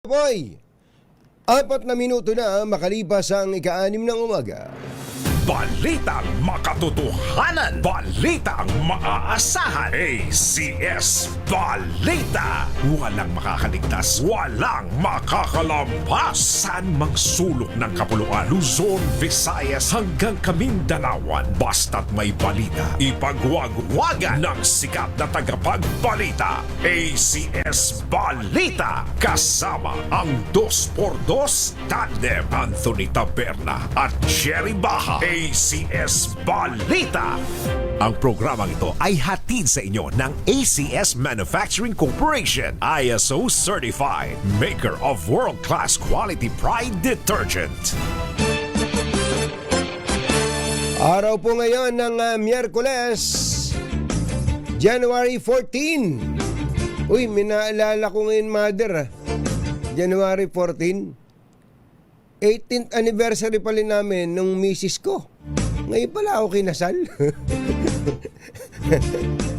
Boy, 4 minuto na makalipas ang ika-6 ng umaga. Balitang makatotohanan, balitang maaasahan, ACS Balita. Walang makakaligtas, walang makakalampas. Saan mang sulok ng kapuluan, Luzon, Visayas hanggang Kamindalawan. Basta't may balita, ipagwagwagan ng sikat na tagapagbalita. ACS Balita. Kasama ang 2x2 tandem Anthony Taberna at Jerry Baha. ACS Balita. Ang programang ito ay hatid sa inyo ng ACS Manufacturing Corporation, ISO Certified, maker of world-class quality Pride detergent. Araw po ngayon ng Miyerkules, January 14. Uy, minaalala ko ngayon, Mother. January 14. 18th anniversary pala namin nung misis ko. Ngayon pala ako kinasal.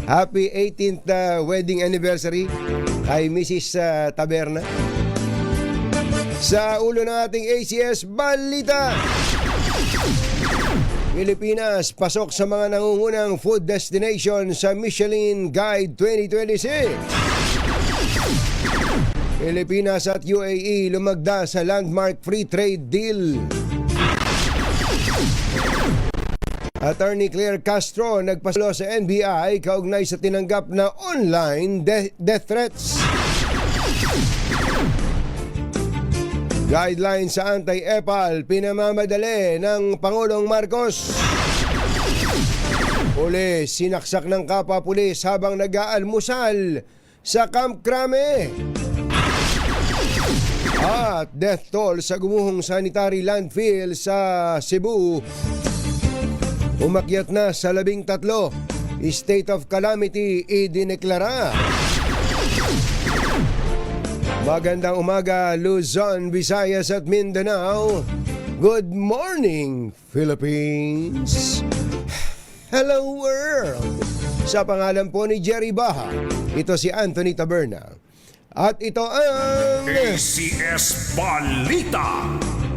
Happy 18th wedding anniversary kay Mrs. Taberna. Sa ulo ng ating ACS Balita, Pilipinas pasok sa mga nangungunang food destination sa Michelin Guide 2026. Pilipinas at UAE lumagda sa landmark free trade deal. Attorney Claire Castro nagpasalo sa NBI kaugnay sa tinanggap na online death threats. Guidelines sa anti-EPAL pinamamadali ng Pangulong Marcos. Pulis sinaksak ng kapwa pulis habang nag-aalmusal sa Camp Crame. At death toll sa gumuhong sanitary landfill sa Cebu umakyat na sa 13. State of calamity idineklara. Magandang umaga, Luzon, Visayas at Mindanao. Good morning, Philippines. Hello world. Sa pangalan po ni Jerry Baha, ito si Anthony Taberna. At ito ang ACS Balita.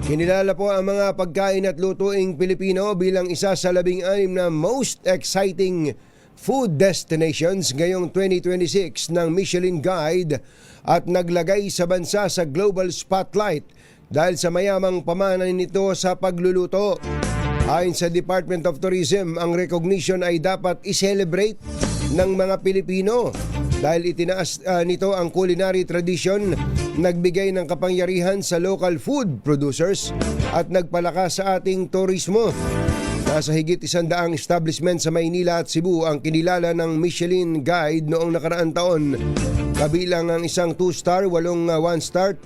Kinilala po ang mga pagkain at lutuing Pilipino bilang isa sa 16 na most exciting food destinations ngayong 2026 ng Michelin Guide at naglagay sa bansa sa global spotlight dahil sa mayamang pamana nito sa pagluluto. Ayon sa Department of Tourism, ang recognition ay dapat i-celebrate ng mga Pilipino dahil itinaas nito ang culinary tradition, nagbigay ng kapangyarihan sa local food producers at nagpalakas sa ating turismo. Nasa higit 100 establishment sa Maynila at Cebu ang kinilala ng Michelin Guide noong nakaraang taon. Kabilang ang isang 2-star, 8 1-star,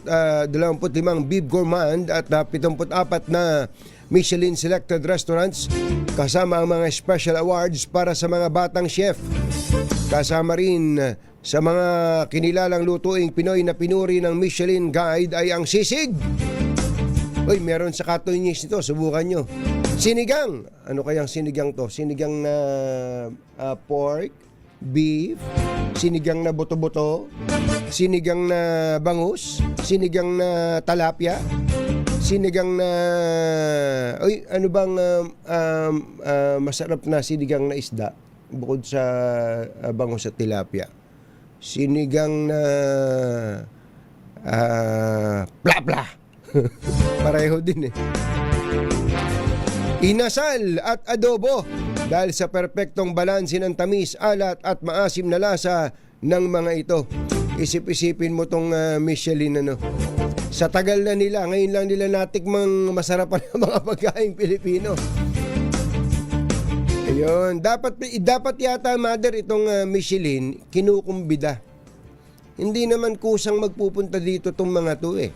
25 Bib Gourmand at 74 na Michelin Selected Restaurants, kasama ang mga special awards para sa mga batang chef. Kasama rin sa mga kinilalang lutuing Pinoy na pinuri ng Michelin Guide ay ang sisig. Uy, meron sa Katunyis nito, subukan nyo. Sinigang. Ano kayang sinigang to? Sinigang na pork, beef, sinigang na buto-buto, sinigang na bangus, sinigang na talapia, sinigang na... Uy, ano bang masarap na sinigang na isda bukod sa bangus at tilapia? Sinigang na plapla. Pareho din eh. Inasal at adobo dahil sa perpektong balanse ng tamis, alat at maasim na lasa ng mga ito. Isip-isipin mo tong Michelin ano. Sa tagal na nila, ngayon lang nila natikmang masarapan ng mga pagkaing Pilipino. Ayun, dapat yata, Mother, itong Michelin kinukumbida. Hindi naman kusang magpupunta dito tong mga to eh.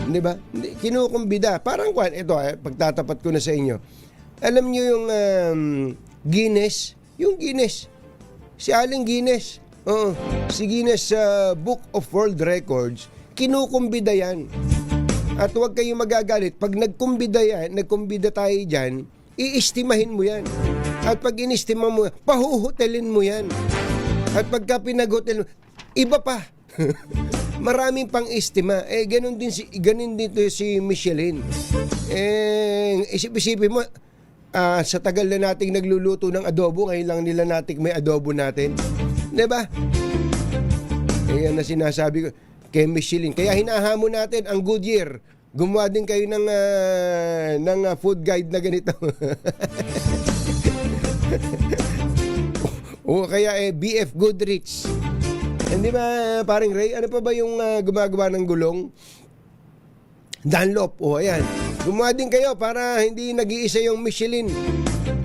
Di ba? Kinukumbida. Parang ito pagtatapat ko na sa inyo. Alam niyo yung Guinness? Yung Guinness. Si Aling Guinness. Oo. Si Guinness sa Book of World Records, kinukumbida yan. At huwag kayong magagalit. Pag nagkumbida tayo dyan, iistimahin mo yan. At pag inistima mo, pahuhutelin mo yan. At pagka pinaghotel mo, iba pa. maraming pang estima. Ganun dito si Michelin. Isip-isipin mo, sa tagal na nating nagluluto ng adobo, ngayon lang nila natin may adobo natin. Diba? Yan na sinasabi ko kay Michelin. Kaya hinahamon natin ang Goodyear. Gumawa din kayo ng food guide na ganito. O kaya BF Goodrich. Hindi ba, paring Ray? Ano pa ba yung gumagawa ng gulong? Dunlop. Ayan. Gumawa din kayo para hindi nag-iisa yung Michelin.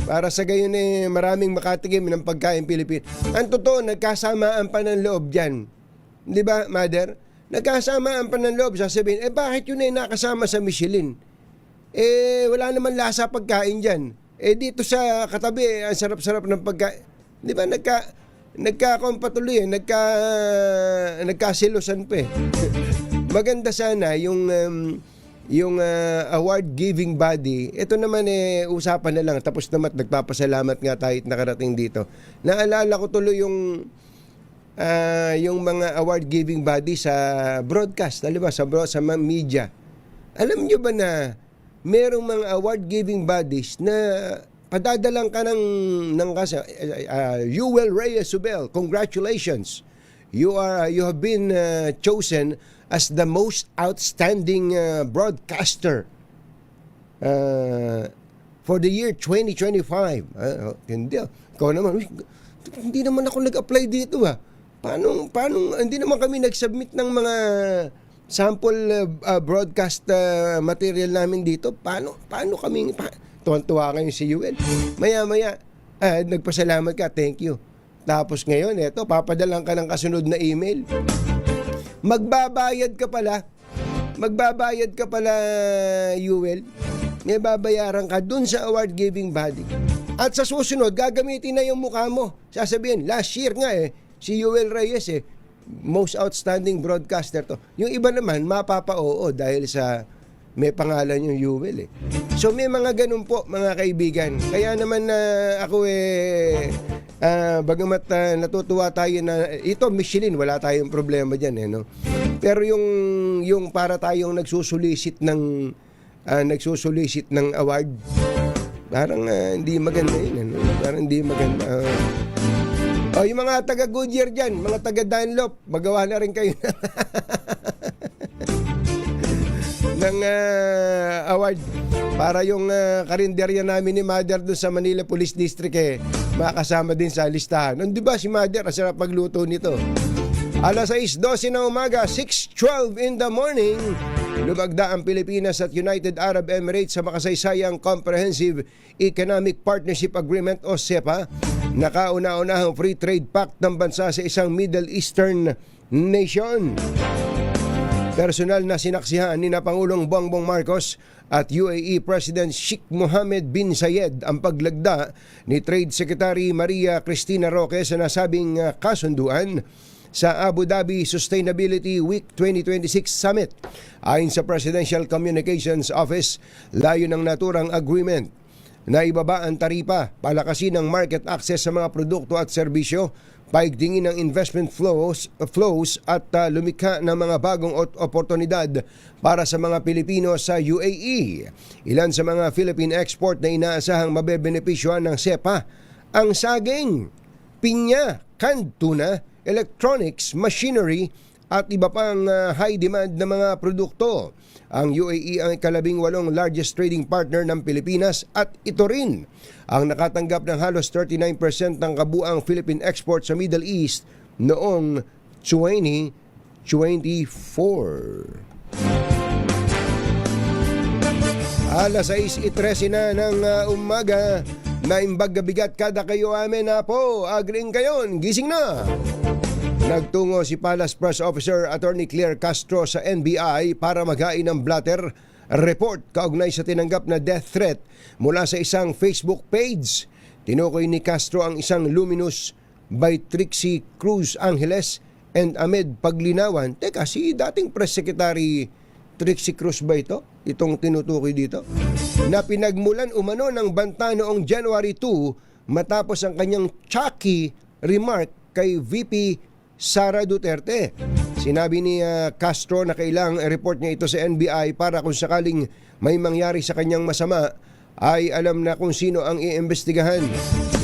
Para sa gayon maraming makatikim ng pagkain Pilipino. Ang totoo, nagkasamaan pa ng loob dyan. Di ba, Mother? Nagkasamaan pa ng loob. Sasabihin, bakit yun nakasama sa Michelin? Wala naman lasa pagkain dyan. Dito sa katabi, ang sarap-sarap ng pagkain. Di ba, nagkakampatuloy, nagkasilusan pa Maganda sana yung award-giving body. Ito naman usapan na lang. Tapos naman, nagpapasalamat nga tayo at nakarating dito. Naalala ko tuloy yung mga award-giving body sa broadcast, diba? Sa media. Alam nyo ba na merong mga award-giving bodies na padadalang ka ng Yuel Reyes Subel, congratulations. You have been chosen as the most outstanding broadcaster for the year 2025. Hindi. Ikaw naman, hindi naman ako nag-apply dito Paano hindi naman kami nag-submit ng mga sample broadcast material namin dito? Paano kami tuwan-tuwa ngayon si UN? Maya-maya nagpasalamat ka, thank you. Tapos ngayon, papadalang ka ng kasunod na email. Magbabayad ka pala, UL. May babayaran ka dun sa award-giving body. At sa susunod, gagamitin na yung mukha mo. Sasabihin, last year nga si Yuel Reyes most outstanding broadcaster to. Yung iba naman, mapapa-oo dahil sa may pangalan yung Yuel So may mga ganun po, mga kaibigan. Kaya naman ako bagamat natutuwa tayo na ito Michelin, wala tayong problema diyan no. Pero yung para tayong nagsusulisit ng award, parang hindi maganda yun Parang hindi maganda. Yung mga taga Goodyear dyan, mga taga Dunlop, magawa na rin kayo ng award para yung karinderya namin ni Mother doon sa Manila Police District makasama din sa listahan. Di ba si Mother, ang sarap pagluto nito. Alas 6:12 na umaga, 6:12 in the morning, lumagda ang Pilipinas at United Arab Emirates sa makasaysayang Comprehensive Economic Partnership Agreement o CEPA, nakauna-unahang free trade pact ng bansa sa isang Middle Eastern nation. Personal na sinaksihan ni Pangulong Bongbong Marcos at UAE President Sheikh Mohammed bin Zayed ang paglagda ni Trade Secretary Maria Cristina Roque sa nasabing kasunduan sa Abu Dhabi Sustainability Week 2026 Summit. Ayon sa Presidential Communications Office, layo ng naturang agreement na ibaba ang taripa, palakasin ang market access sa mga produkto at serbisyo, paigtingin ang investment flows at lumikha ng mga bagong oportunidad para sa mga Pilipino sa UAE. Ilan sa mga Philippine export na inaasahang mabebenepisyohan ng CEPA, ang saging, pinya, canned tuna, electronics, machinery at iba pang high demand na mga produkto. Ang UAE ang ika-18 largest trading partner ng Pilipinas at ito rin ang nakatanggap ng halos 39% ng kabuang Philippine export sa Middle East noong 2024. Alas 6:13 na ng umaga, naimbag bigat kada kayo amin na po, agring kayon, gising na! Nagtungo si Palace Press Officer Attorney Claire Castro sa NBI para maghain ng blatter report kaugnay sa tinanggap na death threat mula sa isang Facebook page. Tinukoy ni Castro ang isang luminous by Trixie Cruz Angeles and Ahmed Paglinawan. Teka, si dating Press Secretary Trixie Cruz ba ito? Itong tinutukoy dito? Na pinagmulan umano ng banta noong January 2 matapos ang kanyang chucky remark kay VP Sara Duterte. Sinabi ni Castro na kailangang i-report niya ito sa NBI para kung sakaling may mangyari sa kanyang masama ay alam na kung sino ang iimbestigahan.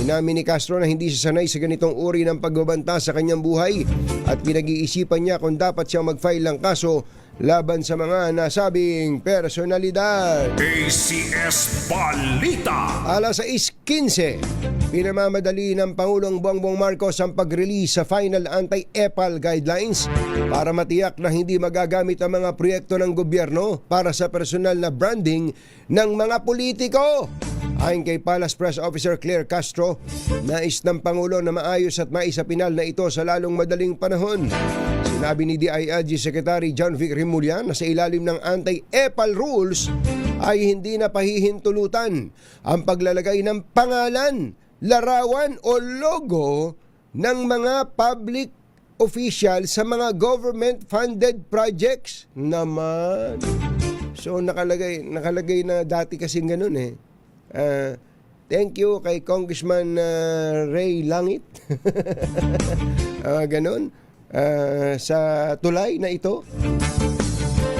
Inamin ni Castro na hindi siya sanay sa ganitong uri ng pagbabanta sa kanyang buhay at pinag-iisipan niya kung dapat siyang mag-file ng kaso laban sa mga nasabing personalidad. ACS Balita. Alas 6:15, pinamamadali ng Pangulong Bongbong Marcos ang pag-release sa final anti-EPAL guidelines para matiyak na hindi magagamit ang mga proyekto ng gobyerno para sa personal na branding ng mga politiko. Ayon kay Palace Press Officer Claire Castro, nais ng Pangulo na maayos at maisapinal na ito sa lalong madaling panahon. Sinabi ni DILG Secretary John Vic Remulla na sa ilalim ng anti-EPAL rules ay hindi na pahihintulutan ang paglalagay ng pangalan, larawan o logo ng mga public official sa mga government-funded projects naman. So nakalagay na dati kasing ganun eh. Thank you kay Congressman Ray Langit. Ganun. Sa tulay na ito.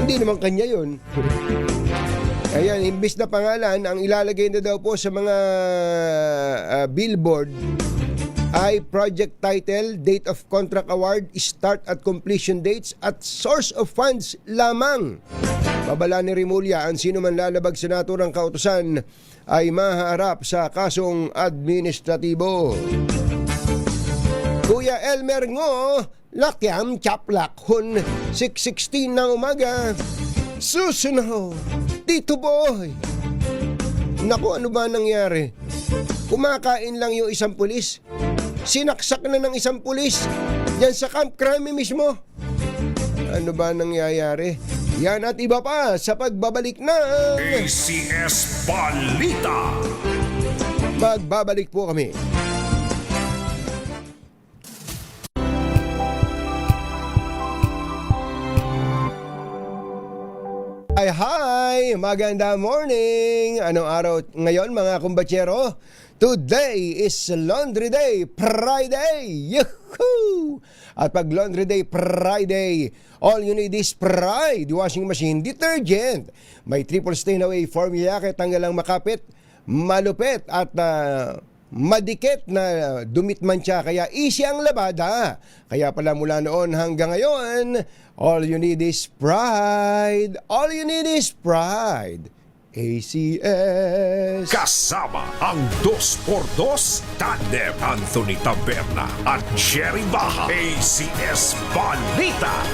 Hindi naman kanya yun. Ayan, imbis na pangalan, ang ilalagay na daw po sa mga billboard ay project title, date of contract award, start at completion dates at source of funds lamang. Babala ni Remulla, ang sino man lalabag sa naturang kautusan ay mahaharap sa kasong administratibo. Kuya Elmer Ngo, lakyam chaplak hun, 6:16 ng umaga. Susunaw, Tito Boy. Naku, ano ba nangyari? Kumakain lang yung isang pulis. Sinaksak na ng isang pulis yan sa Camp Crame mismo. Ano ba nangyayari? Yan at iba pa sa pagbabalik ng ACS Balita. Magbabalik po kami. Hi! Maganda morning! Anong araw ngayon mga kumbatsero? Today is Laundry Day Friday! Yuhuu! At pag Laundry Day Friday, all you need is Pride washing machine detergent. May triple stain away formula kaya tanggalang makapit, malupit at madikit na dumitman siya, kaya easy ang labada. Kaya pala mula noon hanggang ngayon, all you need is Pride. All you need is Pride. ACS. Kasama ang 2x2 tandem Anthony Taberna at Jerry Baha. ACS Balita.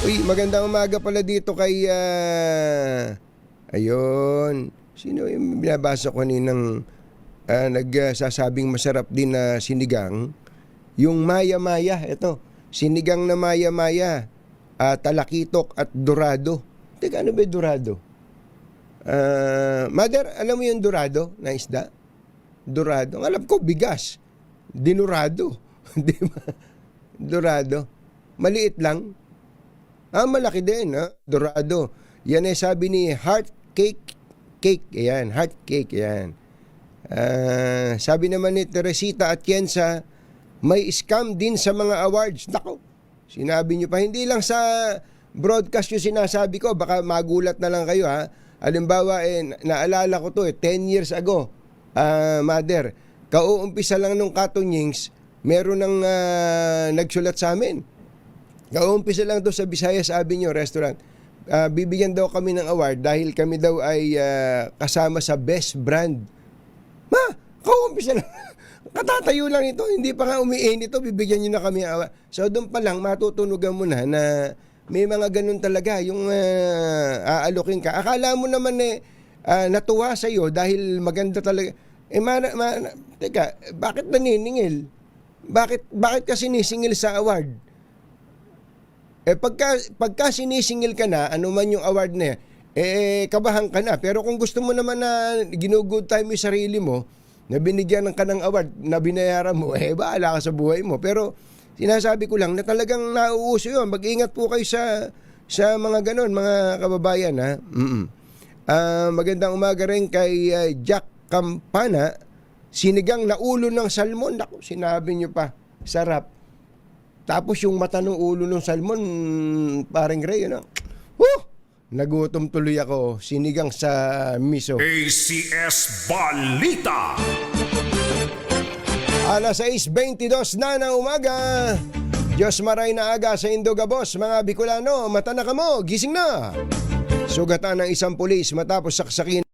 Uy, magandang umaga pala dito kay ayun, sino yung binabasa ko kaninang nagsasabing masarap din na sinigang? Yung maya-maya, ito, sinigang na maya-maya, talakitok at dorado. Teka, ano ba yung dorado? Mother, alam mo yung dorado na isda? Dorado. Ang alam ko, bigas. Dinurado. Di ba? Dorado. Maliit lang. Malaki din, ha? Dorado. Yan ay sabi ni Heart Cake. Cake, yan. Heart Cake, yan. Sabi naman ni Teresita at Kienza, may scam din sa mga awards. Nako, sinabi nyo pa. Hindi lang sa broadcast yung sinasabi ko. Baka magulat na lang kayo, ha? Halimbawa, naalala ko to 10 years ago, Mother, kauumpisa lang nung Katonyings, meron ng nagsulat sa amin. Kauumpisa lang to sa Visayas Avenue Restaurant. Bibigyan daw kami ng award dahil kami daw ay kasama sa best brand. Kauumpisa lang. Katatayo lang ito, hindi pa nga umiinit ito, bibigyan nyo na kami award. So doon pa lang matutunugan mo na may mga ganun talaga, yung aalokin ka. Akala mo naman natuwa sa'yo dahil maganda talaga. Teka, bakit naniningil? Bakit ka sinisingil sa award? Pagka sinisingil ka na, ano man yung award na kabahan ka na. Pero kung gusto mo naman na ginugood time yung sarili mo, na binigyan ka ng award, na binayaran mo, bahala ka sa buhay mo. Pero sinasabi ko lang na talagang nauuso yun. Mag-ingat po kayo sa mga ganon, mga kababayan, ha? Magandang umaga rin kay Jack Campana. Sinigang na ulo ng salmon. Naku, sinabi nyo pa. Sarap. Tapos yung mata ng ulo ng salmon, paring Ray, ano? Nagutom tuloy ako. Sinigang sa miso. ACS Balita. Alas 6:22 na ng umaga. Diyos maray na aga sa Indogabos, mga Bicolano, mata na kamo, gising na. Sugatan ng isang pulis matapos saksakin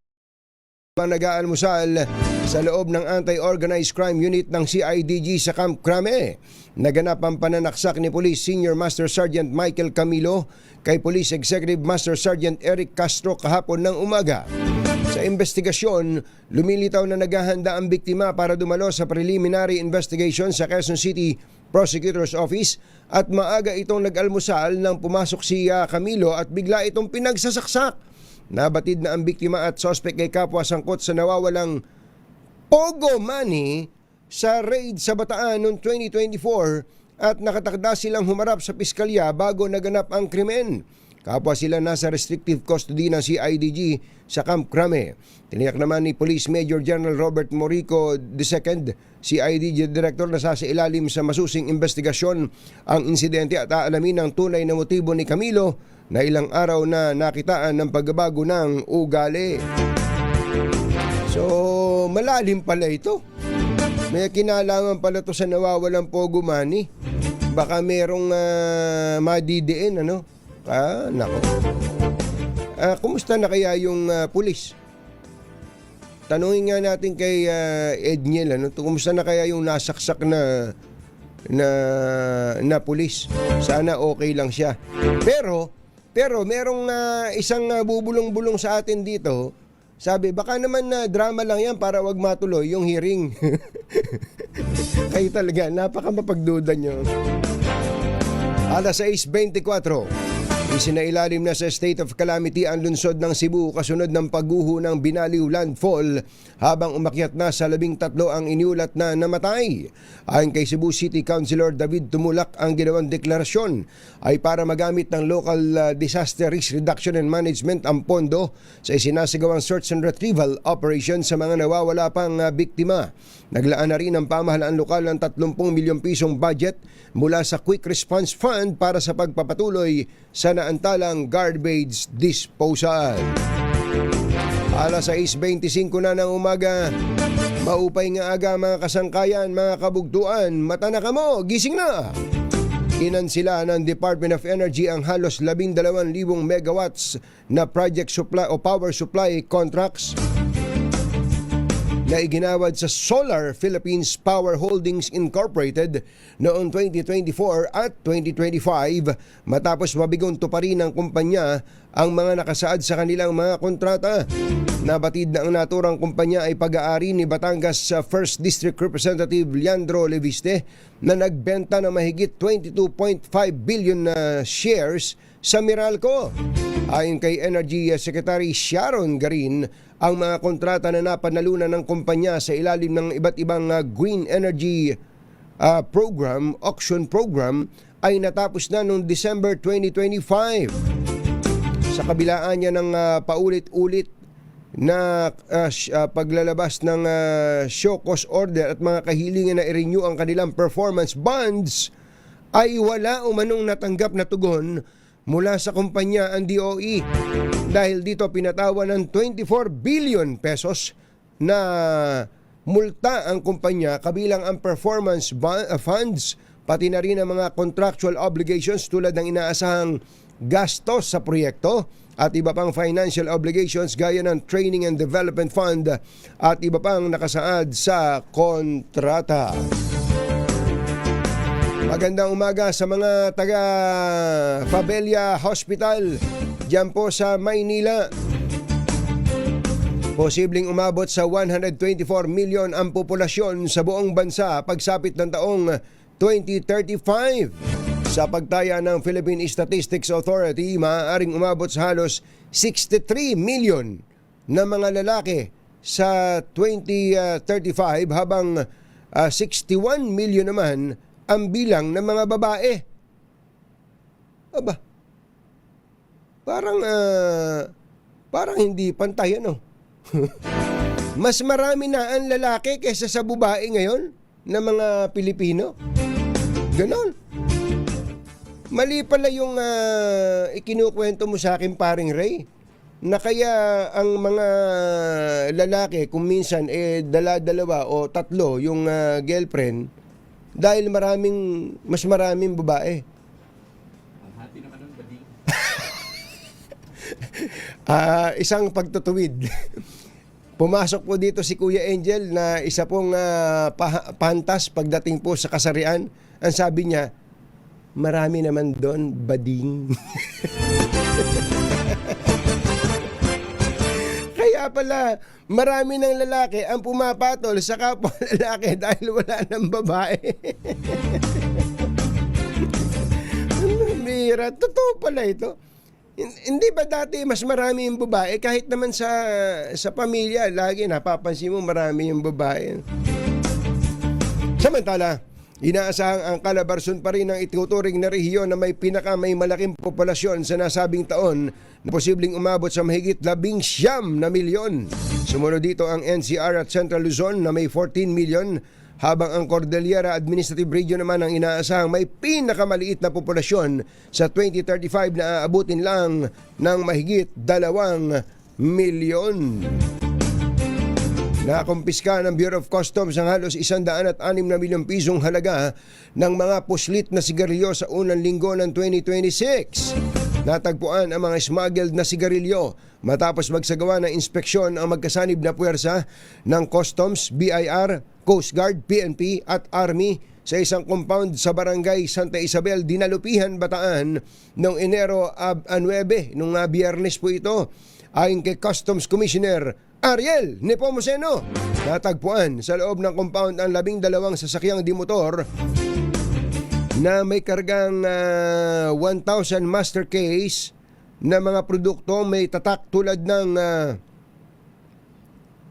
ang nag-aalmusal sa loob ng Anti-Organized Crime Unit ng CIDG sa Camp Crame. Naganap ang pananaksak ni Police Senior Master Sergeant Michael Camilo kay Police Executive Master Sergeant Eric Castro kahapon ng umaga. Sa investigasyon, lumilitaw na naghahanda ang biktima para dumalo sa preliminary investigation sa Quezon City Prosecutor's Office at maaga itong nag-almusal nang pumasok si Camilo at bigla itong pinagsasaksak. Nabatid na ang biktima at suspect ay kapwa sangkot sa nawawalang pogo money sa raid sa Bataan noong 2024 at nakatakda silang humarap sa piskalya bago naganap ang krimen. Kapwa sila nasa restrictive custody ng CIDG sa Camp Crame. Tiniyak naman ni Police Major General Robert Morico II, CIDG Director, na sasailalim sa masusing investigasyon ang insidente at aalamin ang tunay na motibo ni Camilo na ilang araw na nakitaan ng pagbabago ng ugali. So, malalim pala ito. May kinalaman pala ito sa nawawalang pogo money. Baka merong madidiin, ano? Nako. Kumusta na kaya yung pulis? Tanungin nga natin kay Edniel, ano? Kumusta na kaya yung nasaksak na pulis? Sana okay lang siya. Pero merong isang bubulong-bulong sa atin dito. Sabi, baka naman drama lang yan para wag matuloy yung hearing. Kayo talaga, napaka mapagduda nyo. Alas 6:24. Isinailalim na sa state of calamity ang lungsod ng Cebu kasunod ng pagguho ng Binaliw landfall habang umakyat na sa 13 ang iniulat na namatay. Ayon kay Cebu City Councilor David Tumulak, ang ginawang deklarasyon ay para magamit ng Local Disaster Risk Reduction and Management ang pondo sa isinasagawang search and retrieval operation sa mga nawawala pang biktima. Naglaan na rin ang pamahalaan lokal ng 30 milyong pisong budget mula sa Quick Response Fund para sa pagpapatuloy sa naantalang garbage disposal. Alas 6:25 na ng umaga. Maupay nga aga mga kasangkayan, mga kabugtuan, mata na kamo, gising na! Inansila ng Department of Energy ang halos 12,000 megawatts na project supply o power supply contracts na iginawad sa Solar Philippines Power Holdings Incorporated noong 2024 at 2025 matapos mabigong tuparin ng kumpanya ang mga nakasaad sa kanilang mga kontrata. Nabatid na ang naturang kumpanya ay pag-aari ni Batangas First District Representative Leandro Leviste na nagbenta ng mahigit 22.5 billion na shares sa Meralco. Ayon kay Energy Secretary Sharon Garin, ang mga kontrata na napanalunan ng kumpanya sa ilalim ng iba't ibang green energy auction program ay natapos na noong December 2025. Sa kabilaan niya ng paulit-ulit na paglalabas ng show cause order at mga kahilingan na i-renew ang kanilang performance bonds, ay wala umanong natanggap na tugon mula sa kumpanya ang DOE. Dahil dito pinatawan ng 24 billion pesos na multa ang kumpanya, kabilang ang performance funds, pati na rin ang mga contractual obligations tulad ng inaasahang gastos sa proyekto at iba pang financial obligations gaya ng Training and Development Fund at iba pang nakasaad sa kontrata. Magandang umaga sa mga taga Fabella Hospital diyan po sa Maynila. Posibleng umabot sa 124 million ang populasyon sa buong bansa pagsapit ng taong 2035. Sa pagtaya ng Philippine Statistics Authority, maaaring umabot sa halos 63 million na mga lalaki sa 2035 habang 61 million naman ang bilang ng mga babae. Aba, parang hindi pantay, ano? Mas marami na ang lalaki kaysa sa babae ngayon na mga Pilipino. Ganon. Mali pala yung ikinukwento mo sa akin, paring Ray, na kaya ang mga lalaki kung minsan dala-dalawa o tatlo yung girlfriend dahil mas maraming babae. Ang hati naman ng bading. Isang pagtutuwid. Pumasok po dito si Kuya Angel na isa pong pantas pagdating po sa kasarian. Ang sabi niya, marami naman doon bading. Kaya pala, marami ng lalaki ang pumapatol sa kapwa lalaki dahil wala ng babae. Mira, totoo pala ito. Hindi ba dati mas marami yung babae? Kahit naman sa pamilya, lagi napapansin mo marami yung babae. Samantala, inaasahang ang Calabarzon pa rin ang ituturing na rehiyon na may malaking populasyon sa nasabing taon na posibleng umabot sa mahigit 19 na milyon. Sumunod dito ang NCR at Central Luzon na may 14 milyon, habang ang Cordillera Administrative Region naman ang inaasahang may pinakamaliit na populasyon sa 2035 na aabutin lang ng mahigit 2 milyon. Nakumpiska ng Bureau of Customs ang halos 106 na milyong pisong halaga ng mga puslit na sigarilyo sa unang linggo ng 2026. Natagpuan ang mga smuggled na sigarilyo matapos magsagawa ng inspeksyon ang magkasanib na puwersa ng Customs, BIR, Coast Guard, PNP at Army sa isang compound sa Barangay Santa Isabel, Dinalupihan, Bataan noong Enero 9, nung Biyernes po ito. Ayon kay Customs Commissioner Ariel Nepomuceno, natagpuan sa loob ng compound ang 12 sasakyang dimotor na may kargang 1,000 master case na mga produkto may tatak tulad ng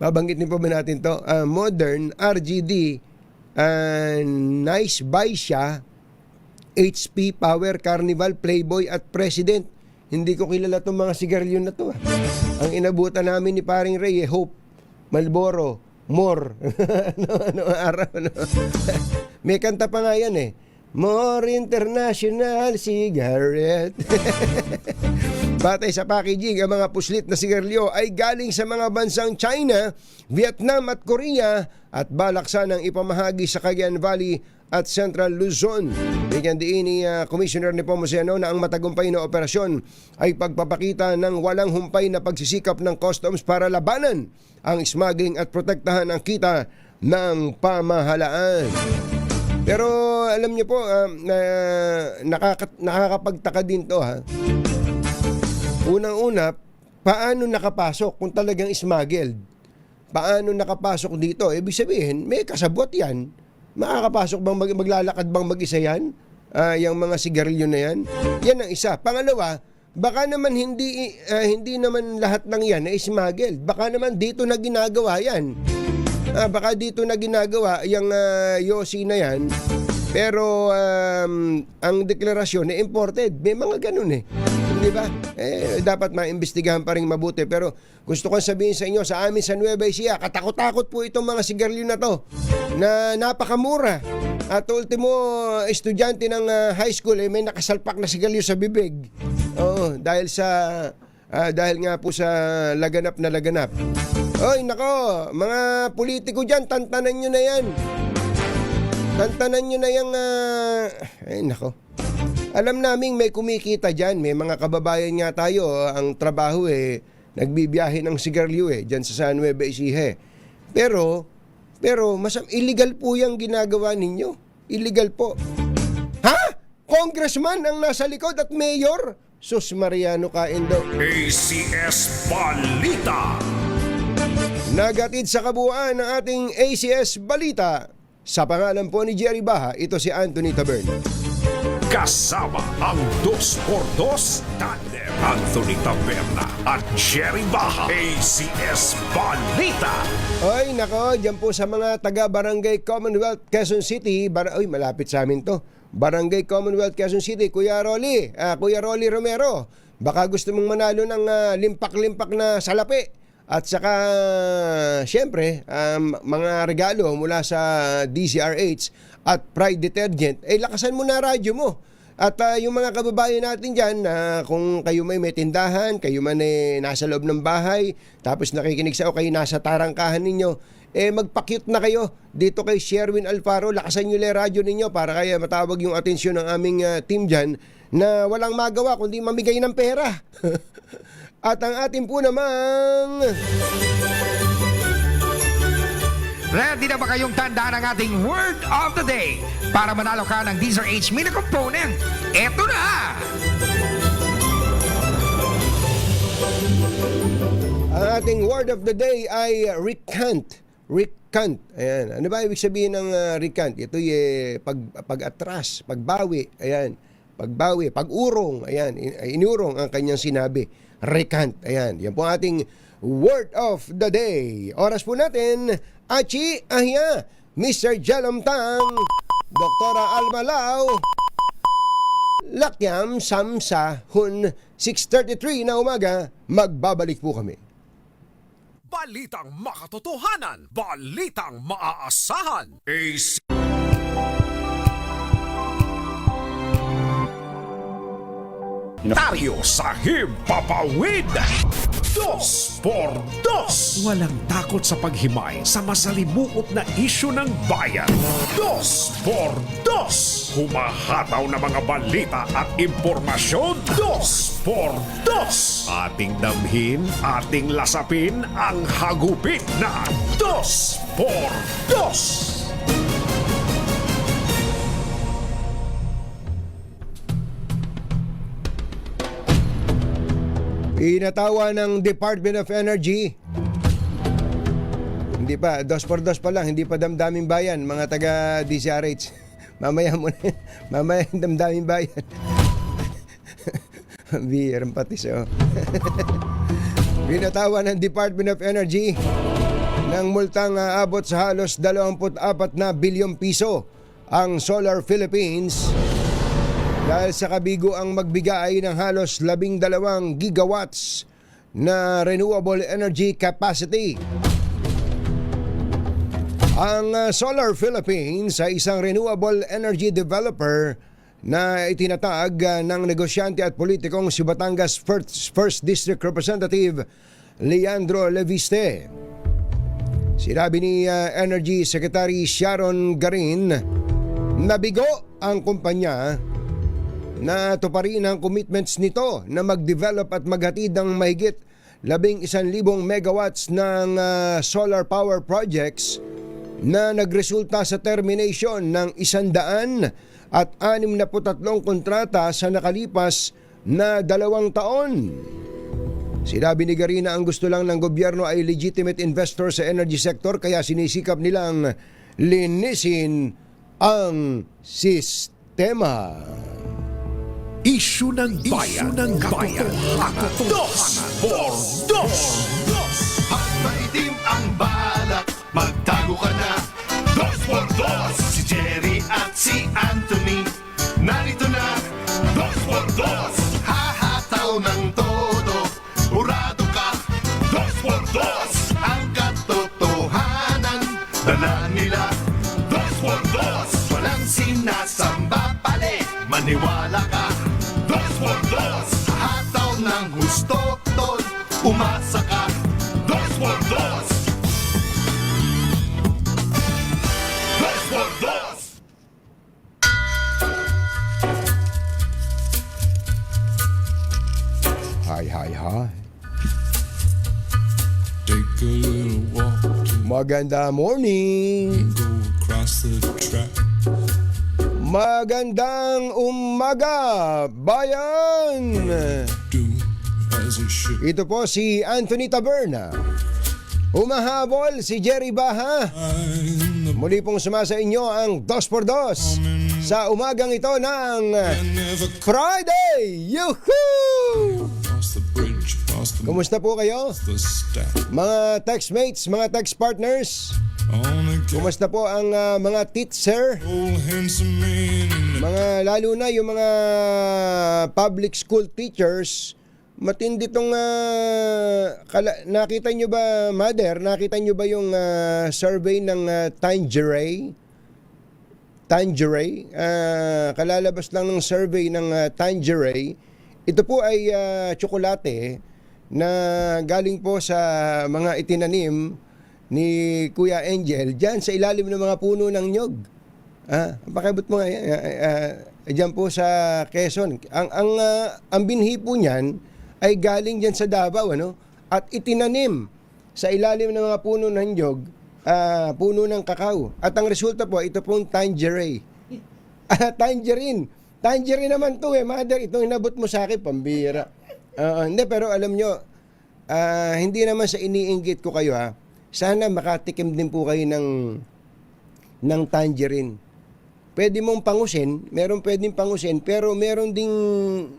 babanggitin po ba natin to? Modern, RGD, Nice Baisha, HP, Power, Carnival, Playboy at President. Hindi ko kilala itong mga sigarilyo na to. Ang inabutan namin ni paring Ray, Hope, Marlboro, More. ano araw, no? May kanta pa nga yan More International Cigarette. Batay sa packaging, ang mga puslit na sigarilyo ay galing sa mga bansang China, Vietnam at Korea at balak sanang ipamahagi sa Cagayan Valley at Central Luzon. Bigyan diin ni Commissioner Nepomuceno na ang matagumpay na operasyon ay pagpapakita ng walang humpay na pagsisikap ng customs para labanan ang smuggling at protektahan ang kita ng pamahalaan. Pero alam niyo po, nakakapagtaka din to Unang-una, paano nakapasok kung talagang smuggled? Paano nakapasok dito? Ibig sabihin, may kasabot yan. Makakapasok bang maglalakad bang mag-isa yan? Yung mga sigarilyo na yan? Yan ang isa. Pangalawa, baka naman hindi naman lahat ng yan na smuggled. Baka naman dito na ginagawa yan. Baka dito na ginagawa yung Yossi na yan. Pero ang deklarasyon na imported. May mga ganun Di ba? Dapat maimbestigahan pa rin mabuti. Pero gusto kong sabihin sa inyo, sa amin sa Nueva Ecija, katakot-takot po itong mga sigarilyo na to na napakamura. At ultimo, estudyante ng high school may nakasalpak na sigarilyo sa bibig. Oo, dahil nga po sa laganap na laganap. Oy, nako, mga politiko dyan, tantanan nyo na yan. Tantanan nyo na yung ay, nako. Alam naming may kumikita dyan. May mga kababayan nga tayo, ang trabaho nagbibiyahe ng sigarilyo dyan sa San Nueva Ecija. Pero illegal po yung ginagawa ninyo. Illegal po. Ha? Congressman ang nasa likod at mayor? Sus Mariano Kaindo. ACS Balita. Nagatid sa kabuuan ng ating ACS Balita. Sa pangalan po ni Jerry Baha, ito si Anthony Taberna. Kasama ang 2x2 tandem Anthony Taberna at Jerry Baha. ACS Balita. Oy, nako, dyan po sa mga taga-Barangay Commonwealth, Quezon City. Malapit sa amin to. Barangay Commonwealth, Quezon City. Kuya Rolly Romero. Baka gusto mong manalo ng limpak-limpak na salapi. At saka, syempre, mga regalo mula sa DZRH at Pride Detergent, lakasan mo na radyo mo. At yung mga kababayan natin dyan, kung kayo may tindahan, kayo man nasa loob ng bahay, tapos nakikinig sa o kayo nasa tarangkahan ninyo, magpa-cute na kayo dito kay Sherwin Alfaro. Lakasan nyo yung radyo ninyo para kaya matawag yung atensyon ng aming team dyan na walang magawa kundi mamigay ng pera. At ang ating po namang... Ready na ba kayong tandaan ang ating word of the day para manalo ka ng Deezer H Mini Component? Eto na! Ang ating word of the day ay recant. Recant. Ayan. Ano ba ibig sabihin ng recant? Ito pag-atras, pagbawi. Ayan. Pagbawi, pag-urong. Ayan. Inurong ang kanyang sinabi. Recant. Ayan. Yan po ang ating word of the day. Oras po natin, Achi Ahya, Mr. Jalomtang, Doktora Almalao, Lakyam Samsa Hun, 6:33 na umaga, magbabalik po kami. Balitang makatotohanan, balitang maaasahan. Taryo sa Himpapawid. 2x2. Walang takot sa paghimay sa masalimuot na isyu ng bayan. 2x2. Humahataw na mga balita at impormasyon. 2x2. Ating damhin, ating lasapin ang hagupit na 2x2. Inatawa ng Department of Energy. Hindi pa, 2x2 pa lang, hindi pa damdaming bayan, mga taga DCRH. Mamaya mo na, mamaya damdaming bayan. Bihirang patis, oh. Inatawa ng Department of Energy ng multang aabot sa halos 24 na bilyong piso ang Solar Philippines dahil sa kabigo ang magbigay ng halos 12 gigawatts na renewable energy capacity. Ang Solar Philippines ay isang renewable energy developer na itinatag ng negosyante at politikong si Batangas First District Representative Leandro Leviste. Sinabi ni Energy Secretary Sharon Garin na bigo ang kumpanya na tuparin ang commitments nito na mag-develop at maghatid ng mahigit 11,000 megawatts ng solar power projects na nagresulta sa termination ng 163 kontrata sa nakalipas na 2 taon. Sinabi ni Garina ang gusto lang ng gobyerno ay legitimate investor sa energy sector kaya sinisikap nilang linisin ang sistema. Isyu ng bayan, katotohanan. 2x2. Pag maitim ang balak, magtago ka na. 2x2. Si Jerry at si Anthony, narito na. 2x2. Hahataw ng todo, urado ka. 2x2. Ang katotohanan, dala nila. 2x2. Walang sinasamba pali, maniwala ka. 2x2. Hataw ng gusto, tol, umasa ka. 2x2. 2x2. Hi. Take a little walk to Maganda morning. go across the track. Magandang umaga, bayan! Do as it should. Ito po si Anthony Taberna. Humahabol si Jerry Baha. In the Muli pong sumasa inyo ang 2x2 sa umagang ito ng never Friday! Yuhuu! cross the bridge, past the Kumusta po kayo? stack. Mga textmates, mga text partners? On a Kumusta po ang mga teacher? old handsome man in the Mga lalo na yung mga public school teachers, matindi tong nakita nyo ba, Mother? Nakita nyo ba yung survey ng Tangeray? Tangeray. Kalalabas lang ng survey ng Tangeray. Ito po ay tsokolate na galing po sa mga itinanim ni Kuya Angel dyan sa ilalim ng mga puno ng nyog. Pakibot mo nga dyan po sa Quezon. Ang binhi po niyan ay galing dyan sa Davao, ano? At itinanim sa ilalim ng mga puno ng nyog, puno ng kakao. At ang resulta po, ito pong tangerine. Tangerine. Tangerine naman to mother. Itong inabot mo sa akin, pambira. Hindi, pero alam nyo, hindi naman sa iniinggit ko kayo Sana makatikim din po kayo ng tangerine. Pwede mong pangusin, meron pwedeng pangusin, pero meron ding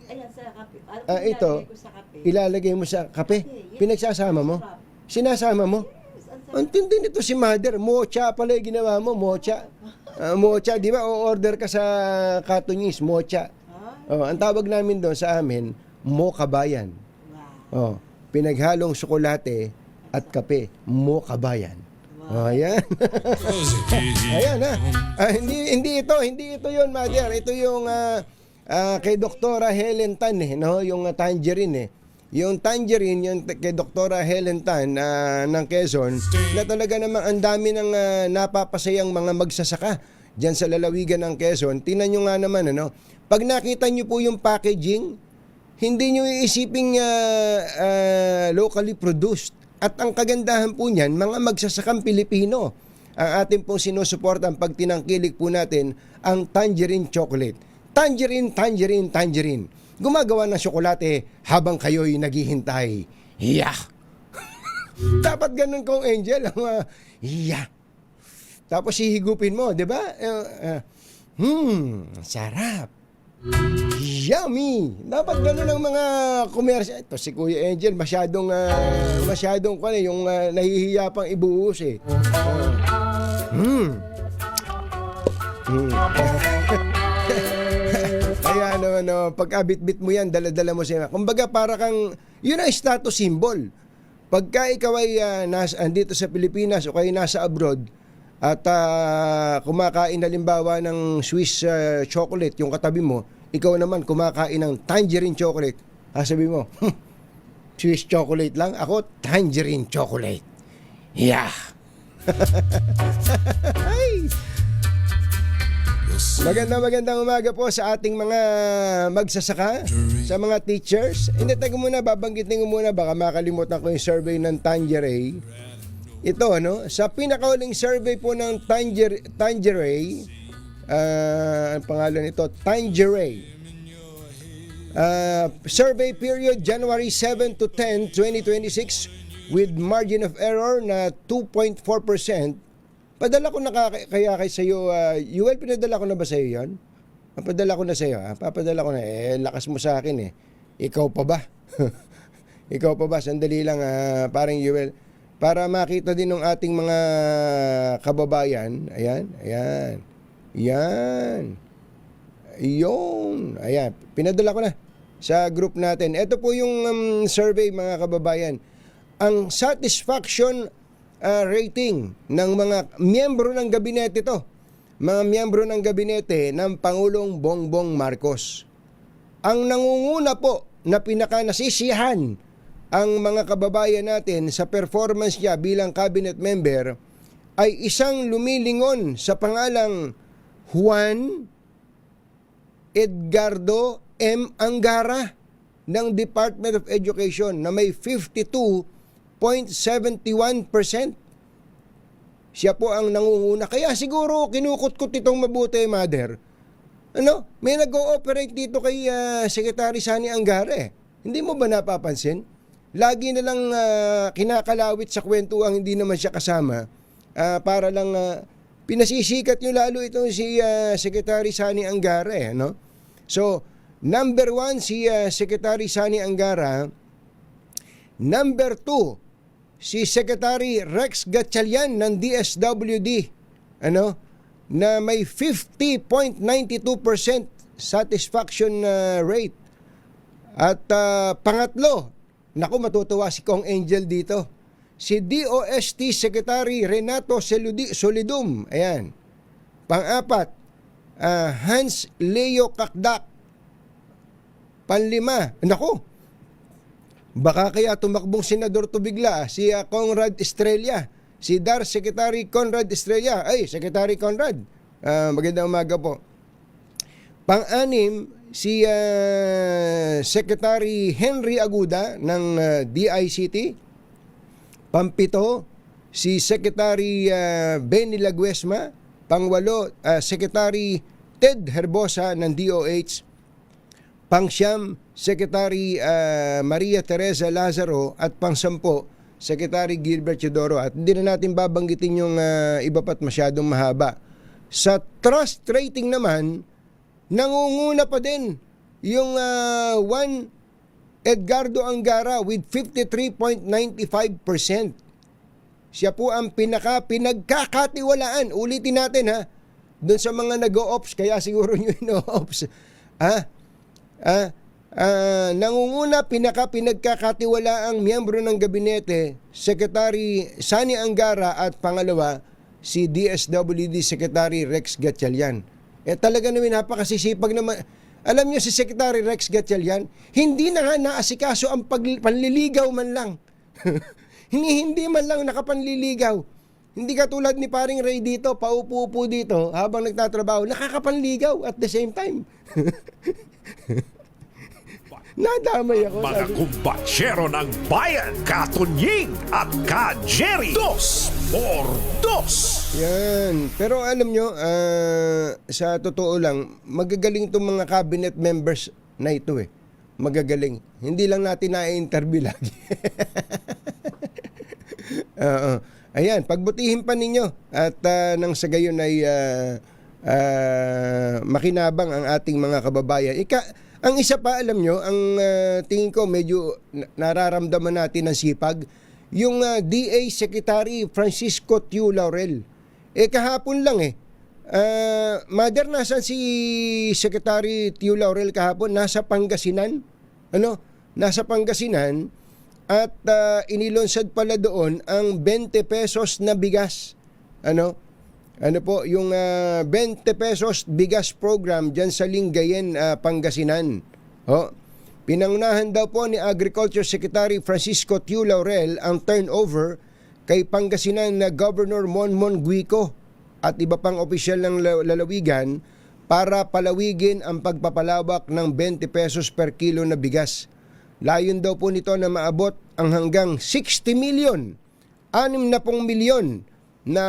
Ayan, sa kape. ito, Ilalagay ko sa kape. ilalagay mo sa kape. Yes. Pinagsasama mo? Sinasama mo? Ang tindi nito si mother. Mocha pala yung ginawa mo, mocha. Mocha, di ba? O-order ka sa Katunyis, mocha. Ang tawag namin doon sa amin, mokabayan. Wow. Pinaghalong tsokolate at kape, mokabayan. Ayan. Ayan hindi ito yun, mother. Ito yung kay Doktora Helen Tan no? Yung tangerine Yung tangerine, yung kay Doktora Helen Tan ng Quezon, na talaga namang ang dami ng napapasayang mga magsasaka diyan sa lalawigan ng Quezon. Tingnan nyo nga naman, pag nakita nyo po yung packaging, hindi nyo iisiping locally produced. At ang kagandahan po niyan, mga magsasakang Pilipino ang ating pong sinusuporta pag tinangkilik po natin ang tangerine chocolate. Tangerine, tangerine, tangerine. Gumagawa ng tsokolate habang kayo'y naghihintay. Yeah! Dapat ganun kong Angel. Yeah! Tapos hihigupin mo, di ba? Sarap. Yummy! Dapat ganun ang mga komersya. Ito si Kuya Angel, masyadong yung nahihiya pang ibuhos Kaya pag abit-bit mo yan, dala-dala mo siya. Kumbaga para kang, yun ang status symbol. Pagka ikaw ay andito sa Pilipinas o kayo nasa abroad, at kumakain halimbawa ng Swiss chocolate, yung katabi mo, ikaw naman kumakain ng tangerine chocolate. Sabi mo, Swiss chocolate lang, ako tangerine chocolate. Yeah. Magandang umaga po sa ating mga magsasaka, sa mga teachers. Hindi, tayo muna, babanggitin ko muna, baka makalimutan ko yung survey ng Tangeray. Ito, sa pinakauling survey po ng Tangeray, ang pangalan nito, Tangeray. Survey period January 7 to 10, 2026 with margin of error na 2.4%. Padala ko na kaya kay sa'yo, Yuel, pinadala ko na ba sa'yo yan? Papadala ko na sa'yo, papadala ko na. Lakas mo sa akin Ikaw pa ba? Ikaw pa ba? Sandali lang, parang Yuel. Para makita din ng ating mga kababayan. Ayan. Ayan. Pinadala ko na sa group natin. Ito po yung survey, mga kababayan. Ang satisfaction rating ng mga miyembro ng gabinete to. Mga miyembro ng gabinete ng Pangulong Bongbong Marcos. Ang nangunguna po na pinakanasisiyahan ang mga kababayan natin sa performance niya bilang cabinet member ay isang lumilingon sa pangalang Juan Edgardo M. Angara ng Department of Education na may 52.71%. Siya po ang nangunguna. Kaya siguro kinukut-kut itong mabuti, mother. May nag-ooperate dito kay Secretary Sani Angara Hindi mo ba napapansin? Lagi na lang kinakalawit sa kwentuang hindi naman siya kasama para lang pinasisikat nyo lalo itong si Secretary Sani Angara So, number 1 si Secretary Sani Angara. Number 2 si Secretary Rex Gatchalian ng DSWD na may 50.92% satisfaction rate. At pangatlo, naku, matutuwa si Kong Angel dito, si DOST Secretary Renato Solidum. Ayan. Pang-apat, Hans Leo Kakdak, panlima. Nako, baka kaya tumakbong senador to bigla, si Conrad Estrella, si DAR Secretary Conrad Estrella. Ay, Secretary Conrad, magandang umaga po. Pang-anim, si Secretary Henry Aguda ng DICT. Pampito, si Secretary Benny Laguesma. Pangwalo, Secretary Ted Herbosa ng DOH. Pangsyam, Secretary Maria Teresa Lazaro. At pangsampo, Secretary Gilbert Teodoro. At hindi na natin babanggitin yung iba pa't masyadong mahaba. Sa trust rating naman, nangunguna pa din yung Juan Edgardo Angara with 53.95%. Siya po ang pinagkakatiwalaan. Ulitin natin ha, doon sa mga nag-o-ops, kaya siguro nyo ino-ops. Nangunguna, pinagkakatiwalaang miyembro ng gabinete, Secretary Sani Angara, at pangalawa, si DSWD Secretary Rex Gatchalian. Talaga naman napakasisipag naman. Alam niyo si Secretary Rex Gatchalian, hindi na nga naasikaso ang panliligaw man lang. hindi man lang nakapanliligaw. Hindi katulad ni paring Ray dito, paupo-upo dito habang nagtatrabaho, nakakapanligaw at the same time. Nadamay ako. Mga kumbatsero ng bayan, Katunying at Ka-Jerry. 2x2. Yan. Pero alam nyo, sa totoo lang, magagaling itong mga cabinet members na ito eh. Magagaling. Hindi lang natin na-interview lagi. Ayan, pagbutihin pa ninyo at nang sa gayon ay makinabang ang ating mga kababayan. Ang isa pa, alam nyo, ang tingin ko medyo nararamdaman natin ng sipag, yung DA Secretary Francisco Tiu Laurel. Kahapon lang Mother, nasan si Secretary Tiu Laurel kahapon? Nasa Pangasinan. Nasa Pangasinan at inilunsad pala doon ang 20 pesos na bigas. Ano po, yung 20 pesos bigas program dyan sa Lingayen, Pangasinan. Pinangunahan daw po ni Agriculture Secretary Francisco Tiu Laurel ang turnover kay Pangasinan na Governor Monmon Guico at iba pang opisyal ng lalawigan para palawigin ang pagpapalawak ng 20 pesos per kilo na bigas. Layon daw po nito na maabot ang hanggang 60 milyon, 60 milyon na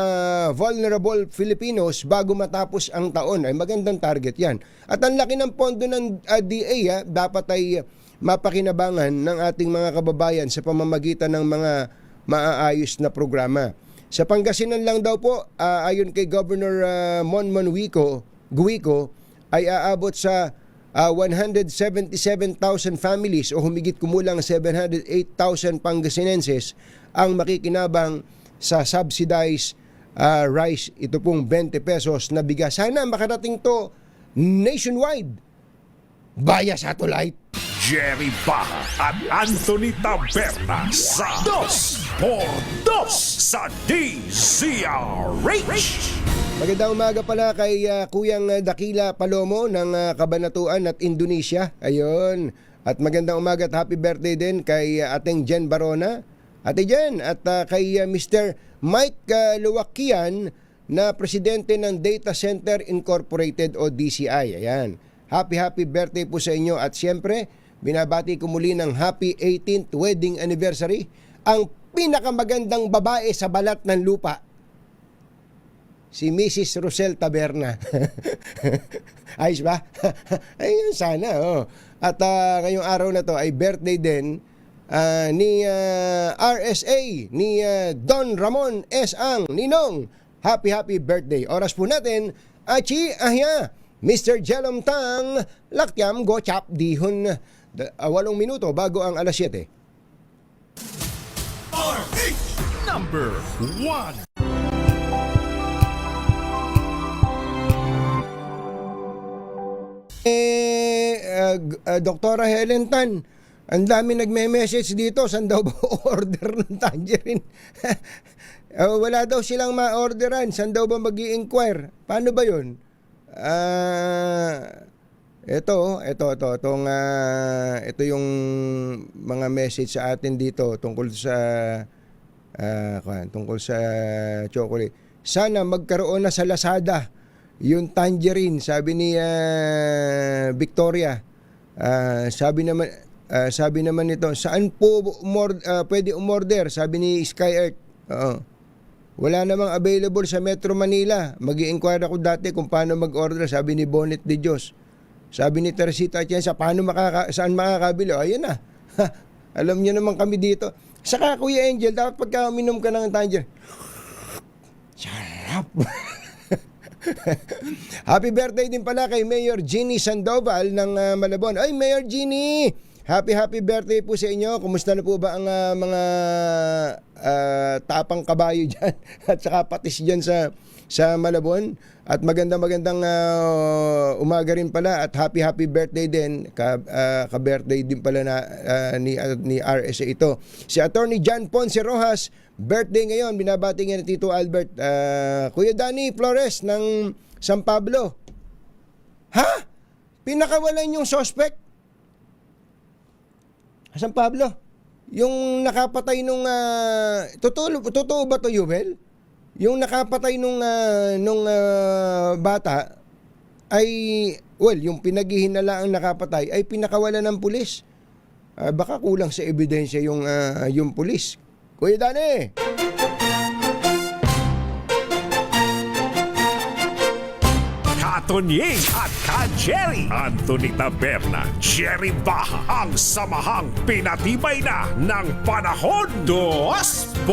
vulnerable Filipinos bago matapos ang taon. Ay magandang target yan. At ang laki ng pondo ng DA dapat ay mapakinabangan ng ating mga kababayan sa pamamagitan ng mga maaayos na programa. Sa Pangasinan lang daw po, ayon kay Governor Monmon Guico, ay aabot sa 177,000 families o humigit kumulang 708,000 Pangasinenses ang makikinabang sa subsidized rice, ito pong 20 pesos na bigas. Sana makarating to nationwide. Baya Satellite. Jerry Baha at Anthony Taberna sa 2x2 sa DZRH. Magandang umaga pala kay Kuyang Dakila Palomo ng Kabanatuan at Indonesia. Ayun. At magandang umaga at happy birthday din kay ating Jen Barona. Ate Jen, at kay Mr. Mike Luwakian na presidente ng Data Center Incorporated o DCI. Ayan. Happy birthday po sa inyo at siyempre, binabati ko muli ng happy 18th wedding anniversary ang pinakamagandang babae sa balat ng lupa. Si Mrs. Rosel Taberna. Ayos ba? Ayun sana. At ngayong araw na to ay birthday din ni RSA, ni Don Ramon S. Ang Ninong. Happy birthday. Oras po natin, achi ahya, Mr. Jelom Tang, lakyam go chap dihon. 8 minuto bago ang alas 7. RH number 1. Doktora Helen Tan, ang dami nagme-message dito, saan daw ba order ng tangerine? Wala daw silang ma-orderan, saan daw ba mag-i-inquire? Paano ba yun? ito yung mga message sa atin dito tungkol sa chocolate. Sana magkaroon na sa Lazada yung tangerine, sabi ni Victoria. Sabi naman nito, saan po pwede umorder? Sabi ni Sky Earth. Oo. Wala namang available sa Metro Manila. Mag-i-inquire ako dati kung paano mag-order, sabi ni Bonnet de Dios. Sabi ni Teresita Atienza, saan makakabili? O, ayan na. Alam niyo naman kami dito. Saka Kuya Angel, dapat pagka uminom ka ng tangerine, sarap. Happy birthday din pala kay Mayor Jeannie Sandoval ng Malabon. Ay, Mayor Jeannie! Happy birthday po sa inyo. Kumusta na po ba ang mga tapang kabayo dyan at saka patis dyan sa Malabon? At magandang umaga rin pala at happy birthday din. Ka-birthday din pala ni RSA ito. Si Attorney John Ponce Rojas, birthday ngayon. Binabati nga ni Tito Albert. Kuya Danny Flores ng San Pablo. Ha? Pinakawalan yung suspect? San Pablo? Yung nakapatay nung totoo ba to, Yuvel? Yung nakapatay nung bata ay yung pinaghihinala ang nakapatay ay pinakawalan ng pulis. Baka kulang sa ebidensya yung pulis. Kuya Dani! Katonying at Ka-Jerry. Anthony Taberna, Jerry Baha, ang samahang pinatibay na ng panahon. 2x2.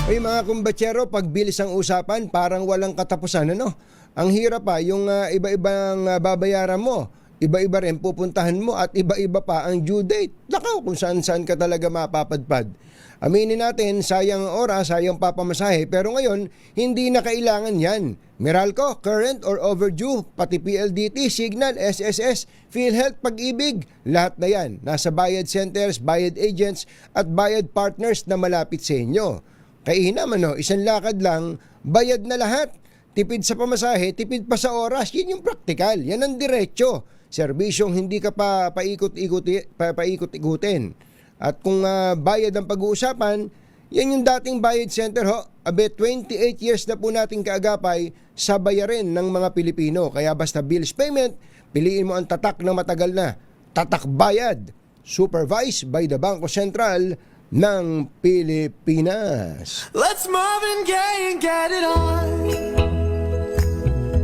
Ay mga kumbatsero, pagbilis ang usapan, parang walang katapusan, ano? Ang hirap pa, yung iba-ibang babayaran mo, iba-iba rin pupuntahan mo at iba-iba pa ang due date. Nakaw kung saan-saan ka talaga mapapadpad. Aminin natin, sayang oras, sayang papamasahe, pero ngayon, hindi na kailangan yan. Meralco, current or overdue, pati PLDT, Signal, SSS, PhilHealth, Pag-ibig, lahat na yan. Nasa bayad centers, bayad agents, at bayad partners na malapit sa inyo. Kaya naman, isang lakad lang, bayad na lahat. Tipid sa pamasahe, tipid pa sa oras, yun yung praktikal, yan ang diretso. Serbisyong hindi ka pa paikot-ikutin. At kung bayad ang pag-uusapan, yan yung dating bayad center ho. 28 years na po nating kaagapay sa bayarin ng mga Pilipino. Kaya basta bills payment, piliin mo ang tatak na matagal na. Tatak Bayad, supervised by the Bangko Sentral ng Pilipinas. Let's Marvin Gaye and get it on.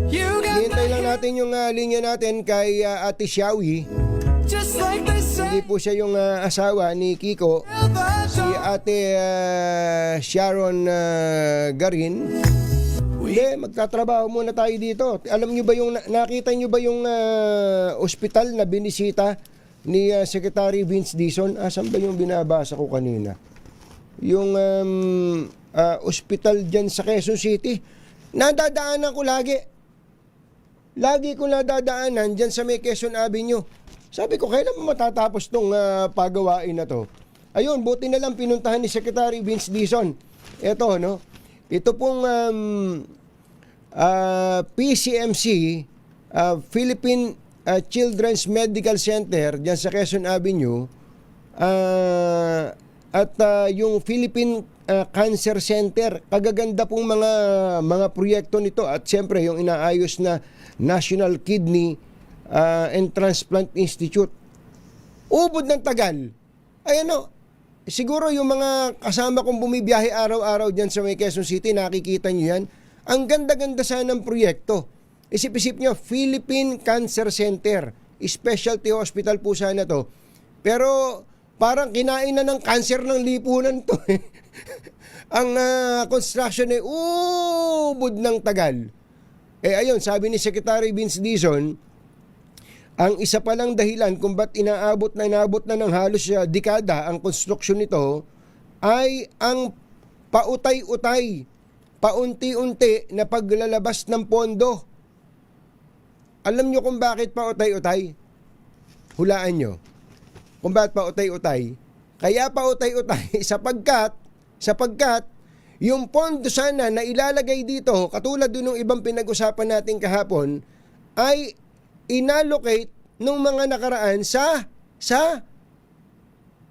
You got Hintay lang natin yung linya natin kay Ate Xiaoyi. just like they Hindi say. po siya yung asawa ni Kiko. Si Ate Sharon Garin. Hindi, magtatrabaho muna tayo dito. Alam nyo ba nakita nyo ba yung ospital na binisita ni Secretary Vince Dizon? Saan ba yung binabasa ko kanina? Yung ospital dyan sa Quezon City. Nadadaanan ko lagi. Lagi ko nadadaanan dyan sa may Quezon Avenue. Sabi ko, kailan mo matatapos tong pagawain na to? Ayun, buti na lang pinuntahan ni Secretary Vince Dizon. Ito, no? Ito pong PCMC, Philippine Children's Medical Center, dyan sa Quezon Avenue, at yung Philippine Cancer Center. Kagaganda pong mga proyekto nito. At siyempre, yung inaayos na National Kidney and Transplant Institute. Ubod ng tagal. Ay siguro yung mga kasama kong bumibiyahe araw-araw dyan sa may Quezon City, nakikita nyo yan. Ang ganda-ganda sana ng proyekto. Isip-isip nyo, Philippine Cancer Center. Specialty hospital po sana to. Pero parang kinain na ng cancer ng lipunan to. Ang construction ay ubod ng tagal. Ayun, sabi ni Secretary Vince Dizon, ang isa palang dahilan kung ba't inaabot na ng halos dekada ang konstruksyon nito ay ang pautay-utay, paunti-unti na paglalabas ng pondo. Alam nyo kung bakit pautay-utay? Hulaan nyo. Kung bakit pautay-utay? Kaya pautay-utay sapagkat yung pondo sana na ilalagay dito, katulad dun ng ibang pinag-usapan natin kahapon, ay inallocate nung mga nakaraan sa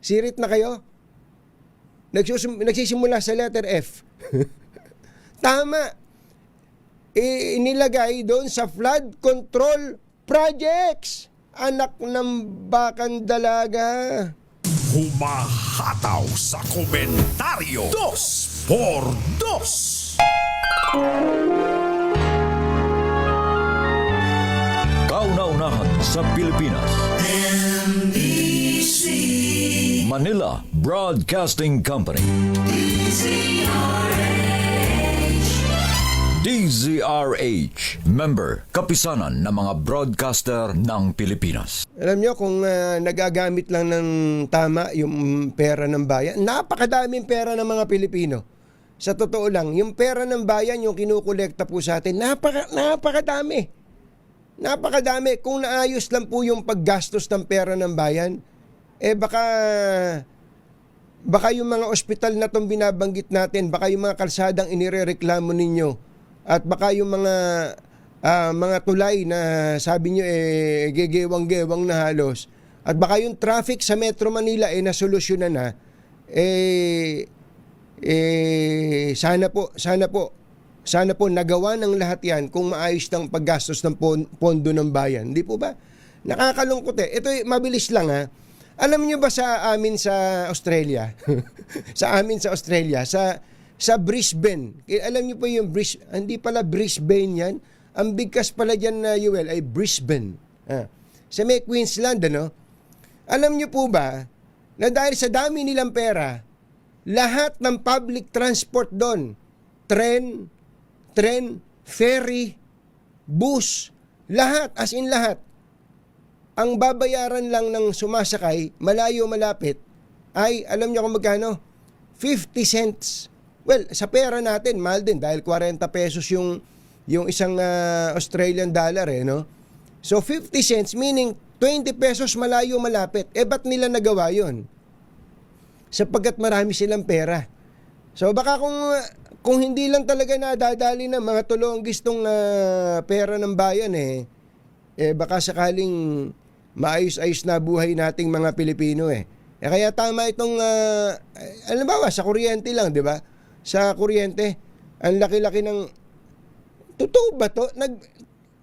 sirit na kayo? Nagsisimula sa letter F. Tama. Inilagay doon sa flood control projects. Anak ng bakang dalaga. Humahataw sa komentaryo. 2x2. Kauna-unahan sa Pilipinas. Manila Broadcasting Company. DZRH. Member, kapisanan ng mga broadcaster ng Pilipinas. Alam nyo, kung nagagamit lang ng tama yung pera ng bayan, napakadaming pera ng mga Pilipino. Sa totoo lang, yung pera ng bayan, yung kinukolekta po sa atin, napakadami. Napakadami. Kung naayos lang po yung paggastos ng pera ng bayan, baka yung mga ospital na itong binabanggit natin, baka yung mga kalsadang inirereklamo ninyo, at baka yung mga tulay na sabi nyo gegewang-gewang na halos, at baka yung traffic sa Metro Manila nasolusyonan na, sana po nagawa ng lahat yan kung maayos ng paggastos ng pondo ng bayan. Di po ba? Nakakalungkot Ito mabilis lang ha. Alam niyo ba sa amin sa Australia? sa Brisbane. Alam niyo po yung hindi pala Brisbane yan. Ang bigkas pala dyan na UL ay Brisbane. Sa may Queensland, ano? Alam niyo po ba na dahil sa dami nilang pera, lahat ng public transport doon, tren, ferry, bus, lahat, as in lahat, ang babayaran lang ng sumasakay, malayo malapit, ay, alam niyo kung magkano? 50 cents. Well, sa pera natin, mahal din dahil 40 pesos yung isang Australian dollar no? So 50 cents meaning 20 pesos malayo malapit. Ba't nila nagawa yun? Sapagkat marami silang pera. So baka kung hindi lang talaga nadadali ng mga tulonggistong pera ng bayan baka sakaling maayos-ayos na buhay nating mga Pilipino kaya tama itong alam ba sa kuryente lang, di ba? Sa kuryente, ang laki-laki ng totoo ba to?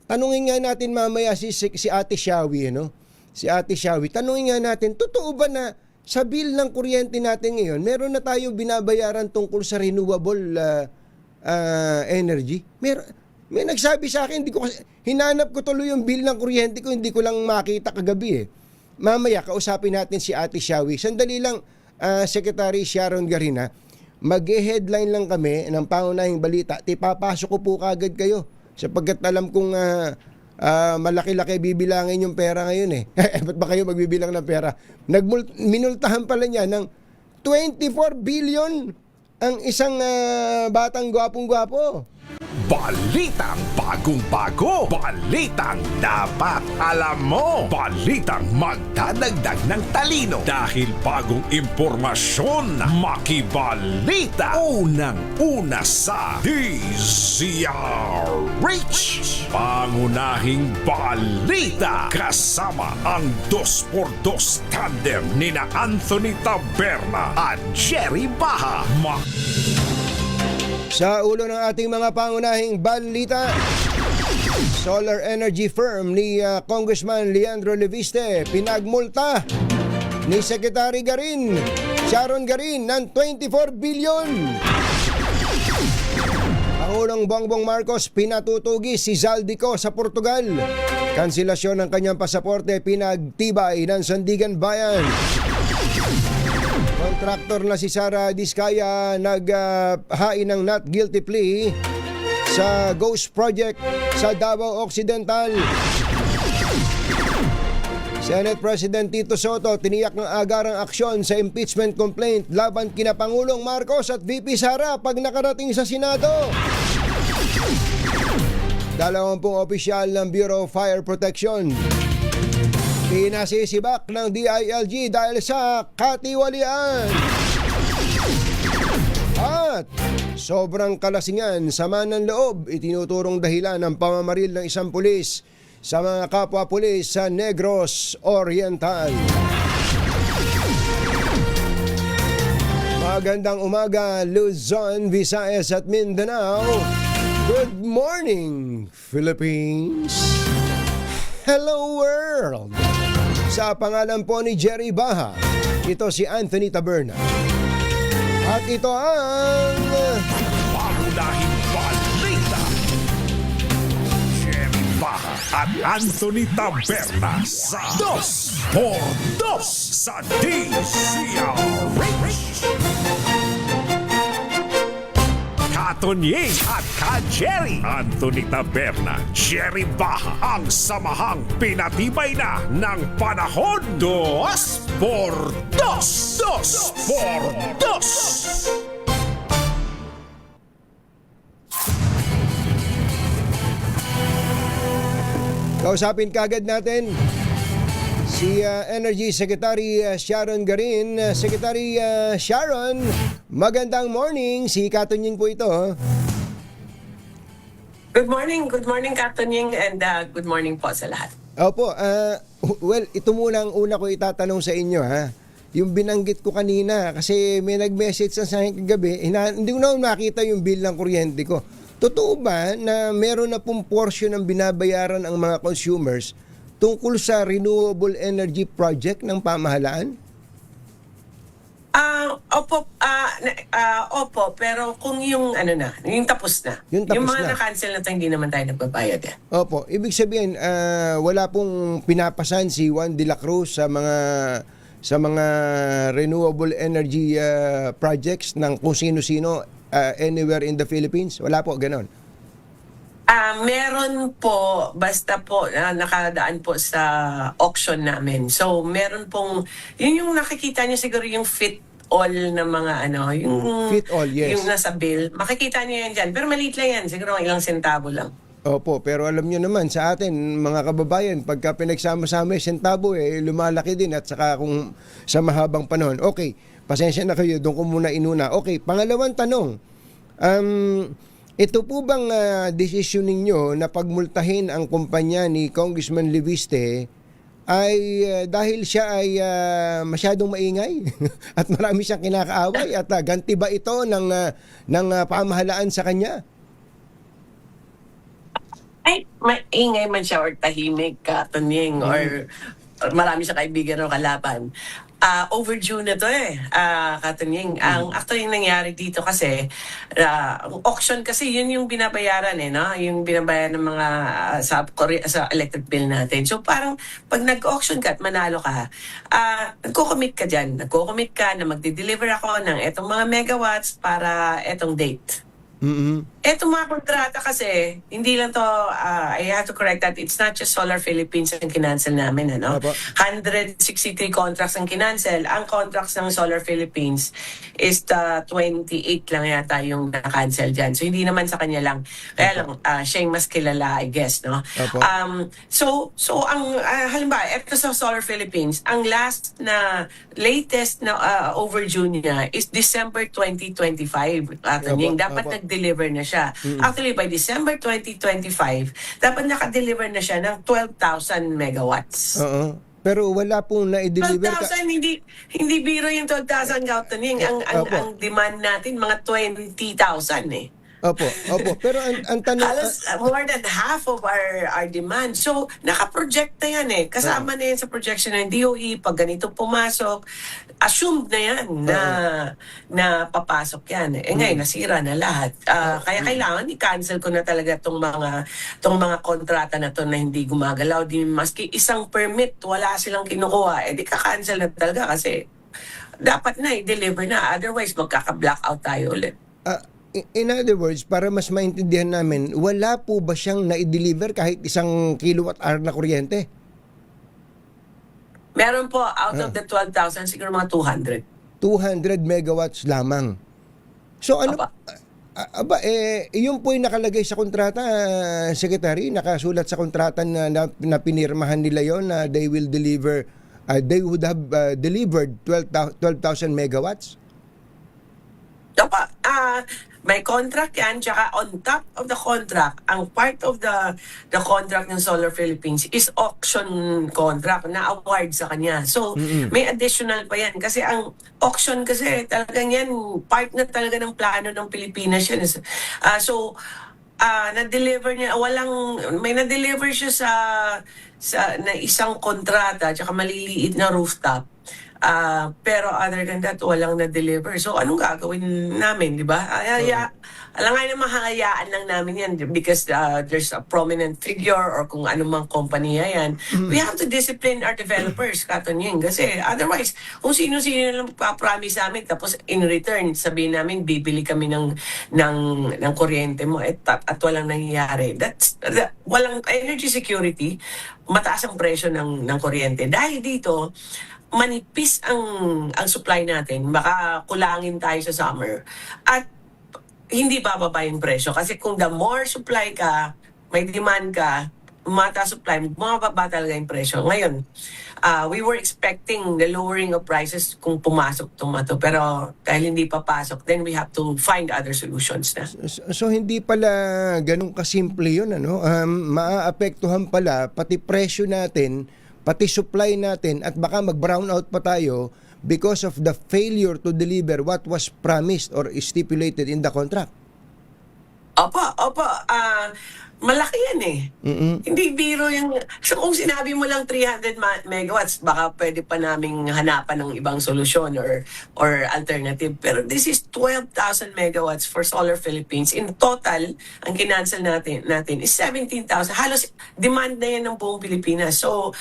Tanungin nga natin mamaya si Ate Shawi, Si Ate Shawi, tanungin nga natin, totoo ba na sa bill ng kuryente natin ngayon, meron na tayo binabayaran tungkol sa renewable energy? May nagsabi sa akin, hinanap ko tuloy yung bill ng kuryente ko, hindi ko lang makita kagabi Mamaya, kausapin natin si Ate Shawi. Sandali lang, Secretary Sharon Garina, mag-headline lang kami ng pangunahing balita. Papasok ko po kagad kayo sapagkat alam kong malaki-laki bibilangin yung pera ngayon Ba't ba kayo magbibilang ng pera? Minultahan pala niya ng 24 billion ang isang batang gwapong-gwapo. Balitang bagong-bago. Balitang dapat alam mo. Balitang magdadagdag ng talino. Dahil bagong impormasyon, makibalita. Unang-una sa DZRH. Pangunahing balita. Kasama ang 2x2 tandem nina Anthony Taberna at Jerry Baha. Sa ulo ng ating mga pangunahing balita, solar energy firm ni Congressman Leandro Leviste pinagmulta ni Secretary Sharon Garin ng 24 billion. Pangulong Bongbong Marcos pinatutugi si Zaldico sa Portugal. Kanselasyon ng kanyang pasaporte pinagtibay ng Sandigan Bayan. Kontraktor na si Sara Diskaya naghain ng not guilty plea sa Ghost Project sa Davao Occidental. Senate President Tito Soto tiniyak ng agarang aksyon sa impeachment complaint laban kina Pangulong Marcos at VP Sara pag nakarating sa Senado. 20 opisyal ng Bureau of Fire Protection pinasisibak ng DILG dahil sa katiwalian. At Samot, sobrang kalasingan, sama ng loob, itinuturong dahilan ng pamamaril ng isang pulis sa mga kapwa pulis sa Negros Oriental. Magandang umaga, Luzon, Visayas at Mindanao. Good morning, Philippines. Hello, world. Sa pangalan po ni Jerry Baha, ito si Anthony Taberna. At ito ang... Pangunahing balita. Jerry Baha at Anthony Taberna sa 2x2 sa DZRH. Katonying at ka-Jerry. Anthony Taberna, Jerry Baha, ang samahang pinatibay na ng panahon. 2x2. 2x2. Kausapin kagad natin si Energy Secretary Sharon Garin. Secretary Sharon, magandang morning. Si Katonying po ito. Good morning Katonying, and good morning po sa lahat. Opo, well, ito muna ang una ko itatanong sa inyo, ha. Yung binanggit ko kanina, kasi may nag-message sa akin kagabi, hindi ko na makita yung bill ng kuryente ko. Totoo ba na meron na pong portion ng binabayaran ang mga consumers tungkol sa renewable energy project ng pamahalaan? Opo, pero kung yung yung tapos na. Yung mga na-cancel na ito, hindi naman tayo nagbabayad eh. Opo, ibig sabihin, wala pong pinapasan si Juan de la Cruz sa mga renewable energy projects ng kung sino-sino anywhere in the Philippines? Wala po, ganon. Meron po, basta po nakadaan po sa auction namin. So, meron pong, yun yung nakikita niyo siguro yung fit all na mga yung Fit all, yes. Yung nasa bill. Makikita niyo yan dyan. Pero maliit lang yan. Siguro ilang sentabo lang. Opo, pero alam nyo naman, sa atin, mga kababayan, pagka pinagsama-sama yung sentabo, lumalaki din at saka kung sa mahabang panahon. Okay, pasensya na kayo, doon ko muna inuna. Okay, pangalawang tanong. Ito po bang desisyon ninyo na pagmultahin ang kumpanya ni Congressman Leviste ay dahil siya ay masyadong maingay at marami siyang kinakaaway at ganti ba ito ng pamahalaan sa kanya? Ay, maingay man siya or tahimik, Katonying, or marami siya kaibigan o kalaban. Overdue na to Katonying. Actually, yung nangyari dito kasi, auction kasi, yun yung binabayaran no? Yung binabayaran ng mga sa electric bill natin. So parang, pag nag-auction ka at manalo ka, nagko-commit ka dyan. Nagko-commit ka na magde-deliver ako ng etong mga megawatts para etong date. Etong mga kontrata kasi, hindi lang to, I have to correct that, it's not just Solar Philippines ang kinancel namin, 163 contracts ang kinancel. Ang contracts ng Solar Philippines is 28 lang yata yung na-cancel dyan. So, hindi naman sa kanya lang. Kaya lang, siya yung mas kilala, I guess, no? So, ang, halimbawa, eto sa Solar Philippines, ang latest na overdue niya is December 2025. Dapat nag-deliver na siya. Actually, by December 2025, dapat naka-deliver na siya ng 12,000 megawatts. Pero wala pong na-deliver. 12,000, hindi biro yung 12,000, Katonying. Ang demand natin, mga 20,000 Opo. Pero ang tanong... Halos more than half of our demand. So, naka-project na yan Kasama na yan sa projection ng DOE. Pag ganito pumasok, assumed na yan na papasok yan. Ngayon, nasira na lahat. Kaya kailangan i-cancel ko na talaga tong mga kontrata na to na hindi gumagalaw. Maski isang permit, wala silang kinukuha. Di ka-cancel na talaga kasi dapat na i-deliver na. Otherwise, magkaka-blackout tayo ulit. In other words, para mas maintindihan namin, wala po ba siyang na-deliver kahit 1 kilowatt hour na kuryente? Meron po, out of the 12,000, siguro mga 200. 200 megawatts lamang. So ano... yun po yung nakalagay sa kontrata, Secretary, nakasulat sa kontrata na pinirmahan nila yon na they will deliver, they would have delivered 12,000 megawatts? Dapat, may contract yan, tsaka on top of the contract, ang part of the contract ng Solar Philippines is auction contract na award sa kanya. So, may additional pa yan. Kasi ang auction kasi talagang yan, part na talaga ng plano ng Pilipinas yan. Na-deliver niya, may na-deliver siya na isang kontrata, tsaka maliliit na rooftop. Pero other than that, walang na-deliver. So, anong gagawin namin, di ba? Alangan na mahayaan lang namin yan because there's a prominent figure or kung anumang kompanya yan. We have to discipline our developers, Katonyeng. Kasi otherwise, kung sino-sino lang magpapromise sa amin, tapos in return, sabihin namin, bibili kami ng kuryente mo at walang nangyayari. Walang energy security, mataas ang presyo ng kuryente. Dahil dito, manipis ang supply natin, baka kulangin tayo sa summer. At hindi bababa yung presyo. Kasi kung the more supply ka, may demand ka, mataas supply, mababa talaga yung presyo. Ngayon, we were expecting the lowering of prices kung pumasok tumato. Pero dahil hindi papasok, then we have to find other solutions na. So hindi pala ganun kasimple yun, ano? Maaapektuhan pala pati presyo natin, pati supply natin, at baka mag-brown out pa tayo because of the failure to deliver what was promised or stipulated in the contract. Opo. Malaki yan eh. Hindi biro yung... So kung sinabi mo lang 300 megawatts, baka pwede pa naming hanapan ng ibang solusyon or alternative. Pero this is 12,000 megawatts for Solar Philippines. In total, ang kinancel natin is 17,000. Halos demand na yan ng buong Pilipinas. So,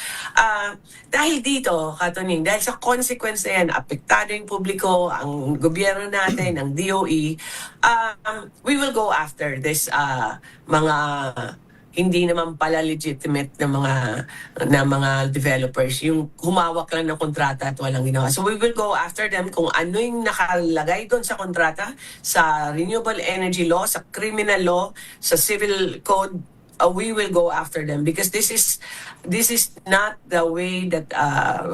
dahil dito, Katoning, dahil sa consequence na yan, apektado yung publiko, ang gobyerno natin, ang DOE, we will go after this mga hindi naman pala legitimate na mga developers, yung humawak lang ng kontrata at walang ginawa. So we will go after them kung ano yung nakalagay doon sa kontrata, sa renewable energy law, sa criminal law, sa civil code. We will go after them because this is not the way that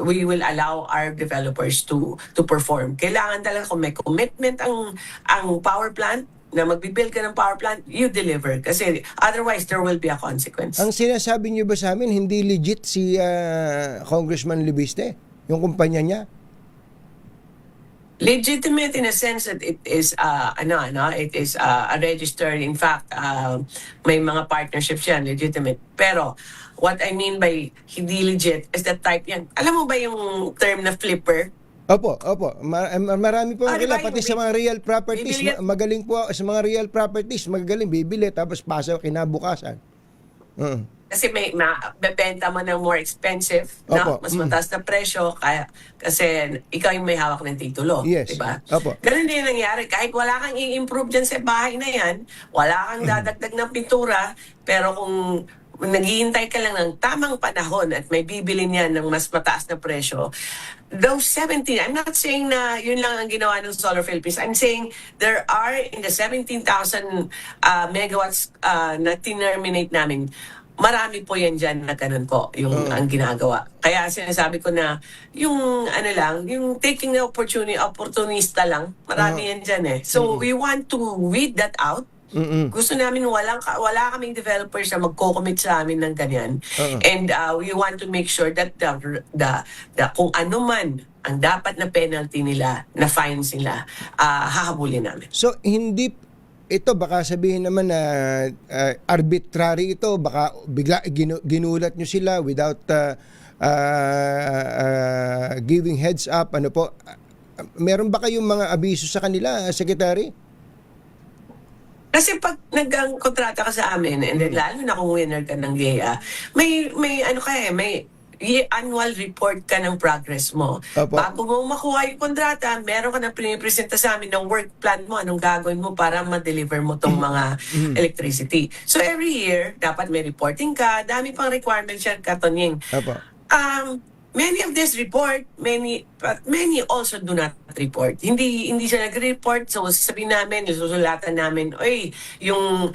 we will allow our developers to perform. Kailangan talaga kung may commitment ang power plant na magbibuild ka ng power plant, you deliver. Kasi otherwise, there will be a consequence. Ang sinasabi niyo ba sa amin, hindi legit si Congressman Libiste? Yung kumpanya niya? Legitimate in a sense that it is it is a registered. In fact, may mga partnerships yan, legitimate. Pero what I mean by hindi legit is that type yan. Alam mo ba yung term na flipper? Opo. Marami po Diba, pati sa mga real properties. Magaling po sa mga real properties. Magaling, bibili, tapos pasa kinabukasan. Kasi may bebenta mo ng more expensive, no? Mas mataas na presyo, kasi ikaw yung may hawak ng titulo. Yes. Diba? Opo. Ganun din nangyari. Kahit wala kang i-improve dyan sa bahay na yan, wala kang dadagdag ng pintura, pero kung naghihintay ka lang ng tamang panahon at may bibili niyan ng mas mataas na presyo, those 17, I'm not saying na yun lang ang ginawa ng Solar Philippines. I'm saying there are in the 17,000 megawatts na tinerminate namin, marami po yan dyan na ganun po yung ang ginagawa. Kaya sinasabi ko na yung yung taking the opportunista lang, marami yan dyan eh. So we want to weed that out. Gusto namin wala kaming developers na magko-commit sa amin ng ganyan. And we want to make sure that the kung ano man ang dapat na penalty nila, na fines nila, hahabulin namin. So hindi ito, baka sabihin naman na arbitrary ito, baka bigla ginulat nyo sila without giving heads up, ano po. Meron ba kayong mga abiso sa kanila, Secretary? Kasi pag nag-kontrata ka sa amin, and then lalo na kung winner ka ng GEA, may annual report ka ng progress mo. Opo. Bago mo makuha yung kontrata, meron ka na pinipresenta sa amin ng work plan mo, anong gagawin mo para ma-deliver mo tong mga electricity. So every year, dapat may reporting ka, dami pang requirements yan, Katonyeng. Opo. Many of this report, but many also do not report. Hindi siya nag-report, so sabihin namin, susulatan namin, yung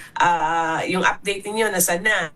update niyo nasaan na.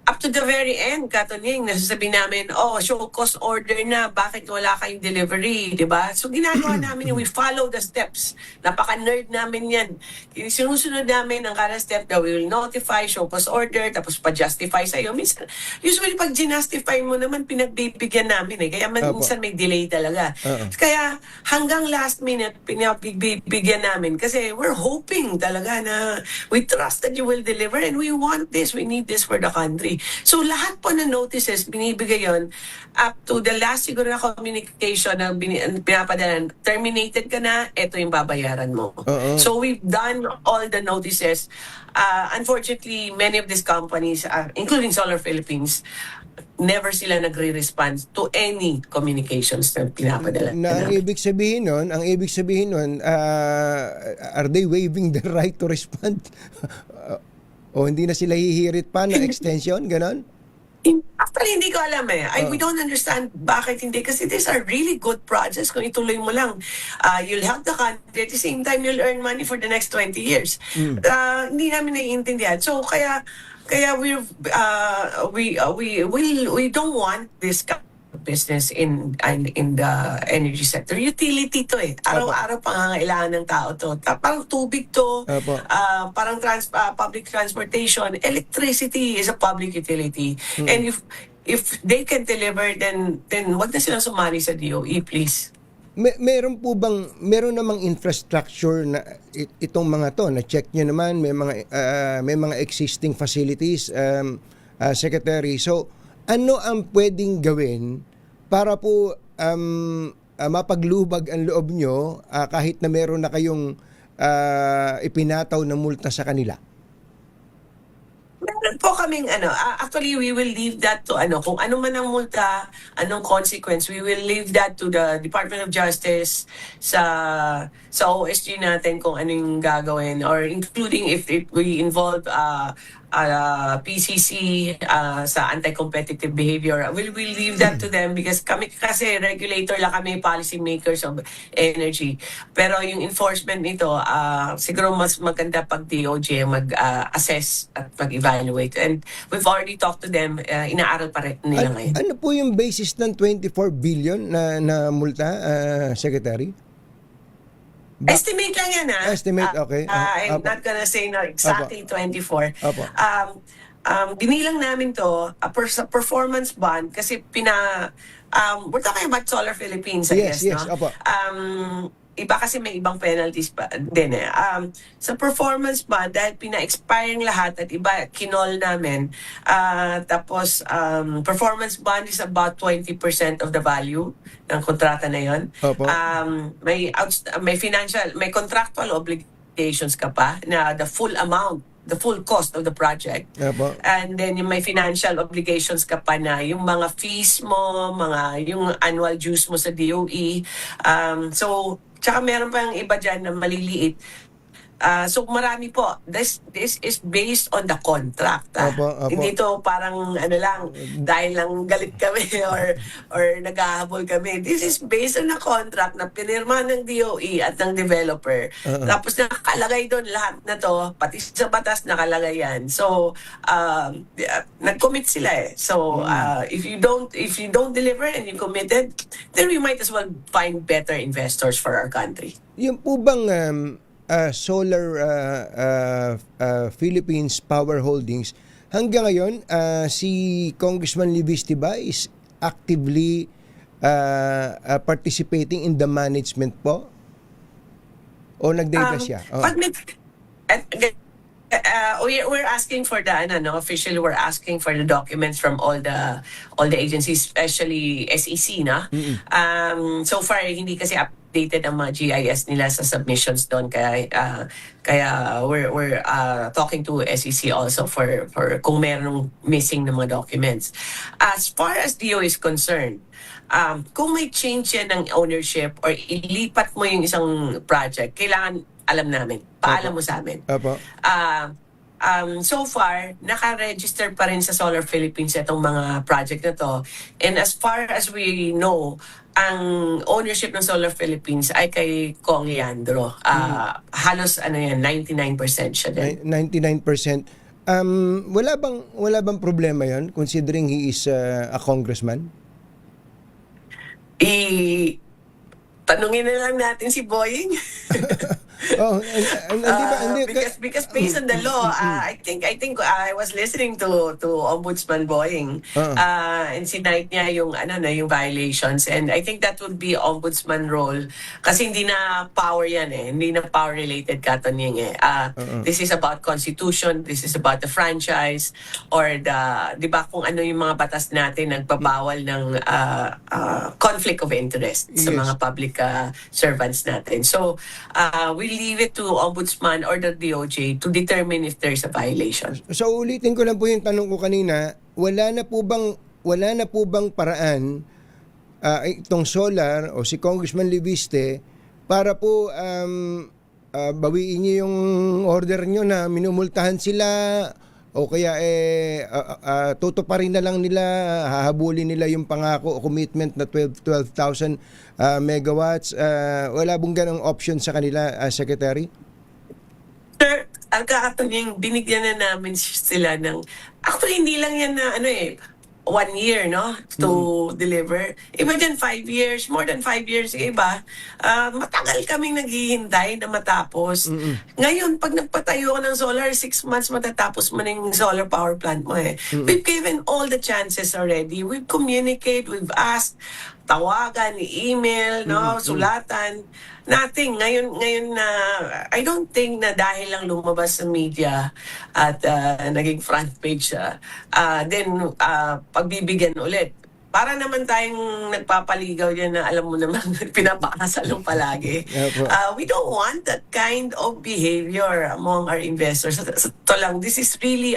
up to the very end, Katunying, nasasabi namin, show cause order na, bakit wala kayong delivery, di ba? So ginagawa namin, we follow the steps. Napaka-nerd namin yan. Sinusunod namin ang kada step na we will notify, show cause order, tapos pa-justify sa'yo. Minsan, usually pag ginustify mo naman, pinagbibigyan namin eh. Kaya minsan may delay talaga. Kaya hanggang last minute, pinagbibigyan namin. Kasi we're hoping talaga na we trust that you will deliver and we want this, we need this for the country. So lahat po na notices, binibigay yon up to the last siguro na communication na pinapadalan, terminated ka na, ito yung babayaran mo. So we've done all the notices. Unfortunately, many of these companies, including Solar Philippines, never sila nagre-respond to any communications na pinapadala. Ang ibig sabihin nun, are they waiving the right to respond? O hindi na sila hihirit pa na extension, ganon? Actually, hindi ko alam eh. We don't understand bakit hindi. Kasi these are really good projects. Kung ituloy mo lang, you'll help the country. At the same time, you'll earn money for the next 20 years. Hindi namin naiintindihan. So, kaya we don't want this business in the energy sector. Utility to eh. Araw-araw pangangailangan ng tao to. Parang tubig to, parang public transportation. Electricity is a public utility. And if they can deliver, then wag na silang sumali sa DOE, please. Meron namang infrastructure na itong mga to, na check niyo naman, may mga existing facilities, Secretary. So, ano ang pwedeng gawin para po mapaglubag ang loob nyo kahit na meron na kayong ipinataw na multa sa kanila? Meron po kaming actually we will leave that to kung ano man ang multa, anong consequence, we will leave that to the Department of Justice sa OSG natin kung ano yung gagawin, or including if we involve PCC sa anti-competitive behavior. We'll leave that to them because kami kasi regulator lang kami, policy makers of energy. Pero yung enforcement nito, siguro mas maganda pag DOJ mag-assess at mag-evaluate. And we've already talked to them, inaaral pa rin nila ngayon. Ano po yung basis ng 24 billion na multa, Secretary? Estimate lang yan Estimate, okay. I'm not gonna say exactly 24. Binilang namin to sa performance bond kasi we're talking about Solar Philippines, I guess, yes, no? Iba kasi may ibang penalties pa din eh. Sa performance bond, dahil pina-expiring lahat at iba kinol namin, tapos performance bond is about 20% of the value ng kontrata na yon. May contractual obligations ka pa na the full cost of the project. And then yung may financial obligations ka pa na yung mga fees mo, yung annual dues mo sa DOE. Tsaka meron pa yung iba dyan na maliliit. So marami po. This is based on the contract. Hindi to parang lang, dahil lang galit kami or naghahabol kami. This is based on the contract na pinirma ng DOE at ng developer. Tapos nakalagay doon lahat na to, pati sa batas nakalagay yan. So, nag-commit sila eh. So, if you don't deliver and you committed, then we might as well find better investors for our country. Yung po bang Solar Philippines Power Holdings, hanggang ngayon, si Congressman Livisti ba is actively participating in the management po? O nag-divest siya? We're asking for the officially we're asking for the documents from all the agencies, especially SEC na. So far hindi kasi updated ang mga GIS nila sa submissions doon, kaya we're talking to SEC also for kung merong missing na mga documents. As far as DO is concerned, kung may change yan ng ownership or ilipat mo yung isang project, kailangan alam namin. Paalam mo sa amin. So far, naka-register pa rin sa Solar Philippines itong mga project na to. And as far as we know, ang ownership ng Solar Philippines ay kay Kong Leandro. Halos 99% siya din. 99%. Wala bang problema 'yon considering he is a congressman? Tanungin na lang natin si Boying. Because based on the law, I think I was listening to Ombudsman Boying, and sinight niya yung yung violations, and I think that would be Ombudsman role kasi hindi na power yan hindi na power related Katonying This is about constitution, this is about the franchise or the 'di ba kung ano yung mga batas natin nagbabawal ng conflict of interest sa mga public servants natin. So we leave it to Ombudsman or the DOJ to determine if there's a violation. So ulitin ko lang po yung tanong ko kanina, wala na po bang paraan itong Solar o si Congressman Leviste para po bawiin niyo yung order niyo na minumultahan sila o kaya tutuparin na lang nila, hahabulin nila yung pangako o commitment na 12,000 megawatts. Wala bang ganong option sa kanila, Secretary? Sir, ang Katonying, binigyan na namin sila ng actually hindi lang yan na 1 year, no? To deliver. Iba dyan, 5 years, more than 5 years, iba. Matagal kaming naghihintay na matapos. Ngayon, pag nagpatayo ka ng solar, 6 months matatapos mo na yung solar power plant mo We've given all the chances already. We've communicated, we've asked, tawagan, email, no, sulatan. Nothing. Ngayon na I don't think na dahil lang lumabas sa media at naging front page then pagbibigyan ulit. Para naman tayong nagpapaligaw yan na alam mo naman pinapakasal lang palagi. We don't want that kind of behavior among our investors. Ito lang, this is really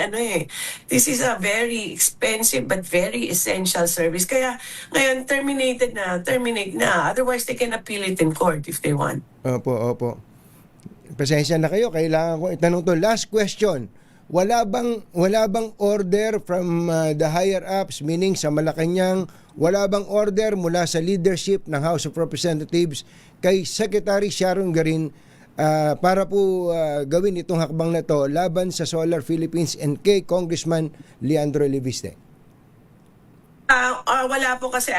this is a very expensive but very essential service. Kaya ngayon terminate na. Otherwise they can appeal it in court if they want. Opo. Pasensya na kayo, kailangan ko itanong to. Last question. Wala bang order from the higher ups, meaning sa Malacanang, wala bang order mula sa leadership ng House of Representatives kay Secretary Sharon Garin para po gawin itong hakbang na to laban sa Solar Philippines and kay Congressman Leandro Leviste? Wala po kasi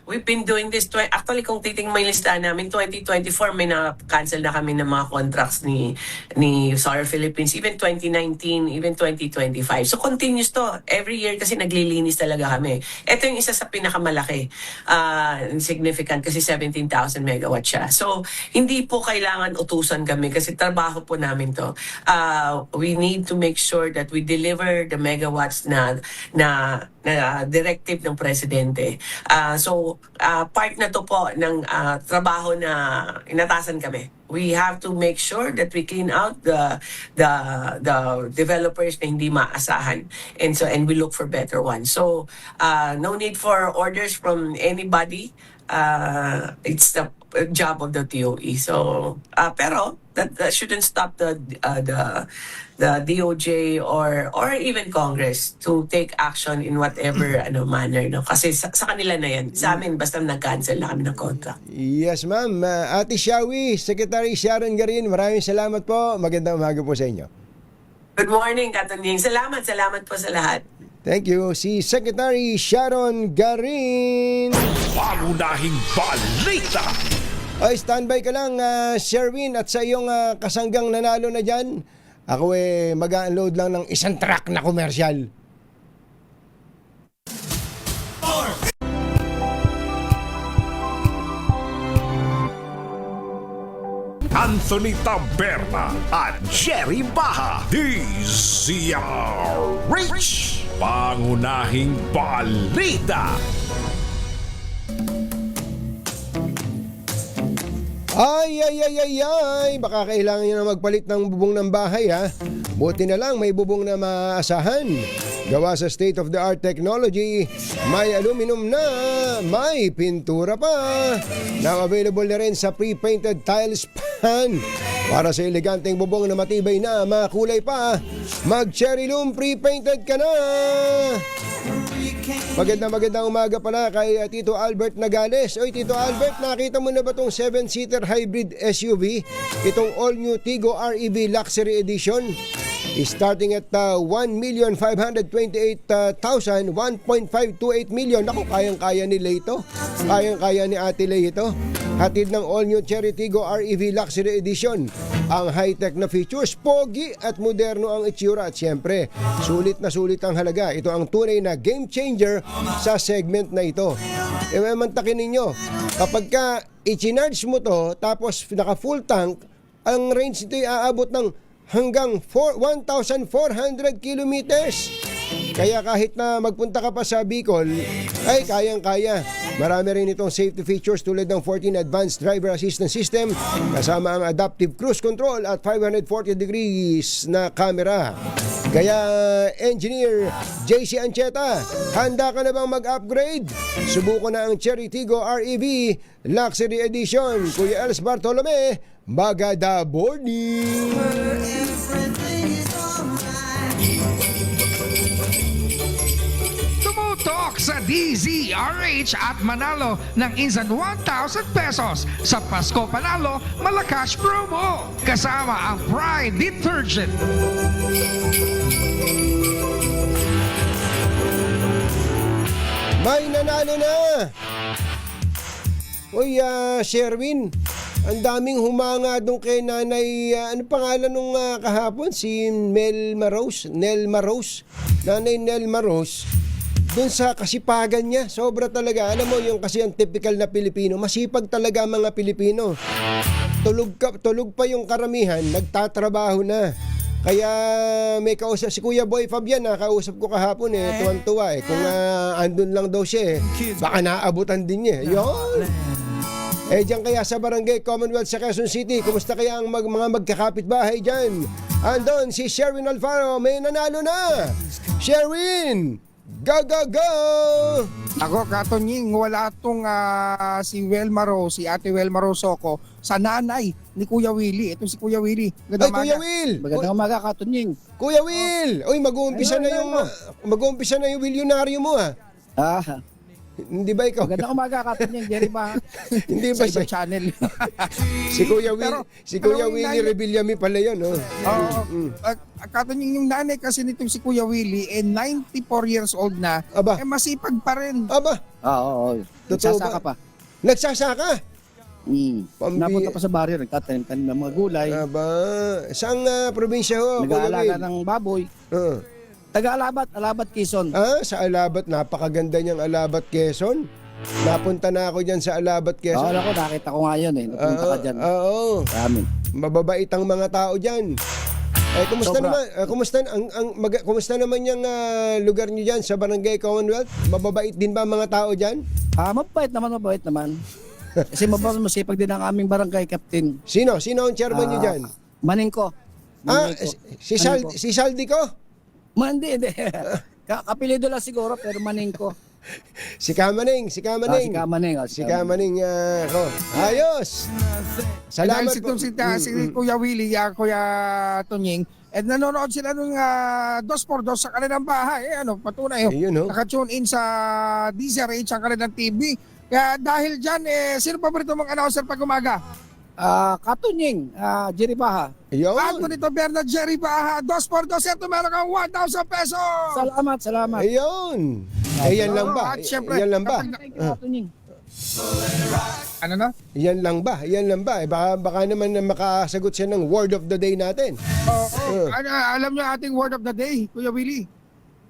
we've been doing this actually kung titingnan mo yung listahan namin 2024 may na-cancel na kami ng mga contracts ni Solar Philippines, even 2019, even 2025. So continuous to every year kasi naglilinis talaga kami. Ito yung isa sa pinakamalaki significant kasi 17,000 megawatt siya. So hindi po kailangan utusan kami kasi trabaho po namin to. We need to make sure that we deliver the megawatts na directive ng presidente. So part na to po ng trabaho na inatasan kami. We have to make sure that we clean out the developers na hindi maasahan, and we look for better ones. So no need for orders from anybody. It's the job of the DOE. So pero that shouldn't stop the DOJ or even Congress to take action in whatever manner, no? Kasi sa kanila na yan. Sa amin basta nag-cancel na kami ng contract. Yes, ma'am. Ate Shawi, Secretary Sharon Garin, maraming salamat po. Magandang umaga po sa inyo. Good morning, Katonying. Salamat po sa lahat. Thank you. Si Secretary Sharon Garin. Pangunahing balita. Ay, standby ka lang, Sherwin, at sa iyong kasanggang nanalo na dyan, ako mag-unload lang ng isang truck na komersyal. Anthony Taberna at Jerry Baha, DZRH, pangunahing balita. Ay, baka kailangan nyo na magpalit ng bubong ng bahay Buti na lang may bubong na maaasahan. Gawa sa state-of-the-art technology, may aluminum na, may pintura pa. Now available na rin sa pre-painted tiles pan. Para sa eleganteng bubong na matibay na, makulay pa, mag-cherry loom pre-painted ka na. Magandang umaga pala kay Tito Albert Nagales. Oy, Tito Albert, nakita mo na ba itong 7-seater hybrid SUV? Itong all-new Tigo REV Luxury Edition? Starting at 1,528,000, 1.528 million. Naku, kayang-kaya nila ito. Kayang-kaya ni Ate Lay ito. Hatid ng all-new Cherry Tiggo REV Luxury Edition. Ang high-tech na features, pogi at moderno ang itsura. At siyempre, sulit na sulit ang halaga. Ito ang tunay na game changer sa segment na ito. Mantakin ninyo, kapag ka i-charge mo to, tapos naka full tank, ang range nito ay aabot ng hanggang 1,400 kilometers. Kaya kahit na magpunta ka pa sa Bicol, ay kayang-kaya. Marami rin itong safety features tulad ng 14 Advanced Driver Assistance System, kasama ang Adaptive Cruise Control at 540 degrees na camera. Kaya Engineer JC Ancheta, handa ka na bang mag-upgrade? Subukan na ang Cherry Tiggo REV Luxury Edition. Kuya Els Bartolome, Magada Morning! Tumutok sa DZRH at manalo ng instant 1,000 pesos sa Pasko Panalo Malacash Promo. Kasama ang Pride Detergent. May nanalo na! Uy, Sherwin, ang daming humanga doon kay Nanay, ano pangalan nung kahapon? Si Nelma Rose? Nanay Nelma Rose. Doon sa kasipagan niya, sobra talaga. Alam mo, yung kasi ang typical na Pilipino, masipag talaga ang mga Pilipino. Tulog pa yung karamihan, nagtatrabaho na. Kaya may kausap si Kuya Boy Fabian, kausap ko kahapon tuwan-tuwa kung andun lang daw siya baka naabutan din niya. Yun. Diyan kaya sa Barangay Commonwealth sa Quezon City, kumusta kaya ang mga magkakapitbahay diyan? Andun si Sherwin Alfaro, may nanalo na. Sherwin, go go go! Ako, Katonying, wala tong si Welma Rose, si Ate Welma Rosoco sa nanay ni Kuya Willie. Ito si Kuya Willie. Ay, Kuya Will! Magandang umaga, Katonying. Kuya Will! Uy, mag-uumpisa na yung milyonaryo mo Hindi ba ikaw? Magandang umaga, Katonying. Jerry ba? Hindi ba Sa siya? ibang channel. Si Kuya Will, pero Willie Rebillami pala yun, Katonying, yung nanay kasi nitong si Kuya Willie, 94 years old na, Aba. masipag pa rin. Aba, Oo. Totoo Nagsasaka ba? pa. Nagsasaka? Napunta pa sa baryo, nagtatanim-tanim ng mga gulay. Aba, saang probinsya ho, Kuya Nag-aalaga Will? ng baboy. Alabat, Quezon. Sa Alabat, napakaganda niyang Alabat, Quezon. Napunta na ako dyan sa Alabat, Quezon. Oo, nakita ko nga yun Napunta ka dyan. Oo. Amin. Mababait ang mga tao dyan. Kumusta Sobra. naman? Kumusta naman yung lugar niyo diyan sa Barangay Commonwealth? Mababait din ba ang mga tao diyan? Mabait naman. Kasi masipag din ang aming barangay captain. Sino ang chairman niyo diyan? Maningko. Si Saldi ko? Hindi. Kapilido lang siguro, pero Maningko. Si Kamaning. Si Kamaning. Si Kamaning ko. Ayos. Salamat Dahil po. si Kuya Willie, Kuya Tonying, at nanonood sila ng 2x2 sa kanilang bahay. Patunay. Naka-tune in sa DZRH ang kanilang TV. Kaya dahil dyan, sino paborito mong announcer pag umaga? Katonying, Jerry Baha. Ayun. Antonito Bernard, Jerry Baha, 2x2, ito meron kang 1,000 pesos! Salamat. Ayun. Yan lang ba? At syempre, Yan lang ba? Thank you, Katonying. Ano na? Yan lang ba? Baka naman na makasagot siya ng word of the day natin. Alam niyo ating word of the day, Kuya Willie?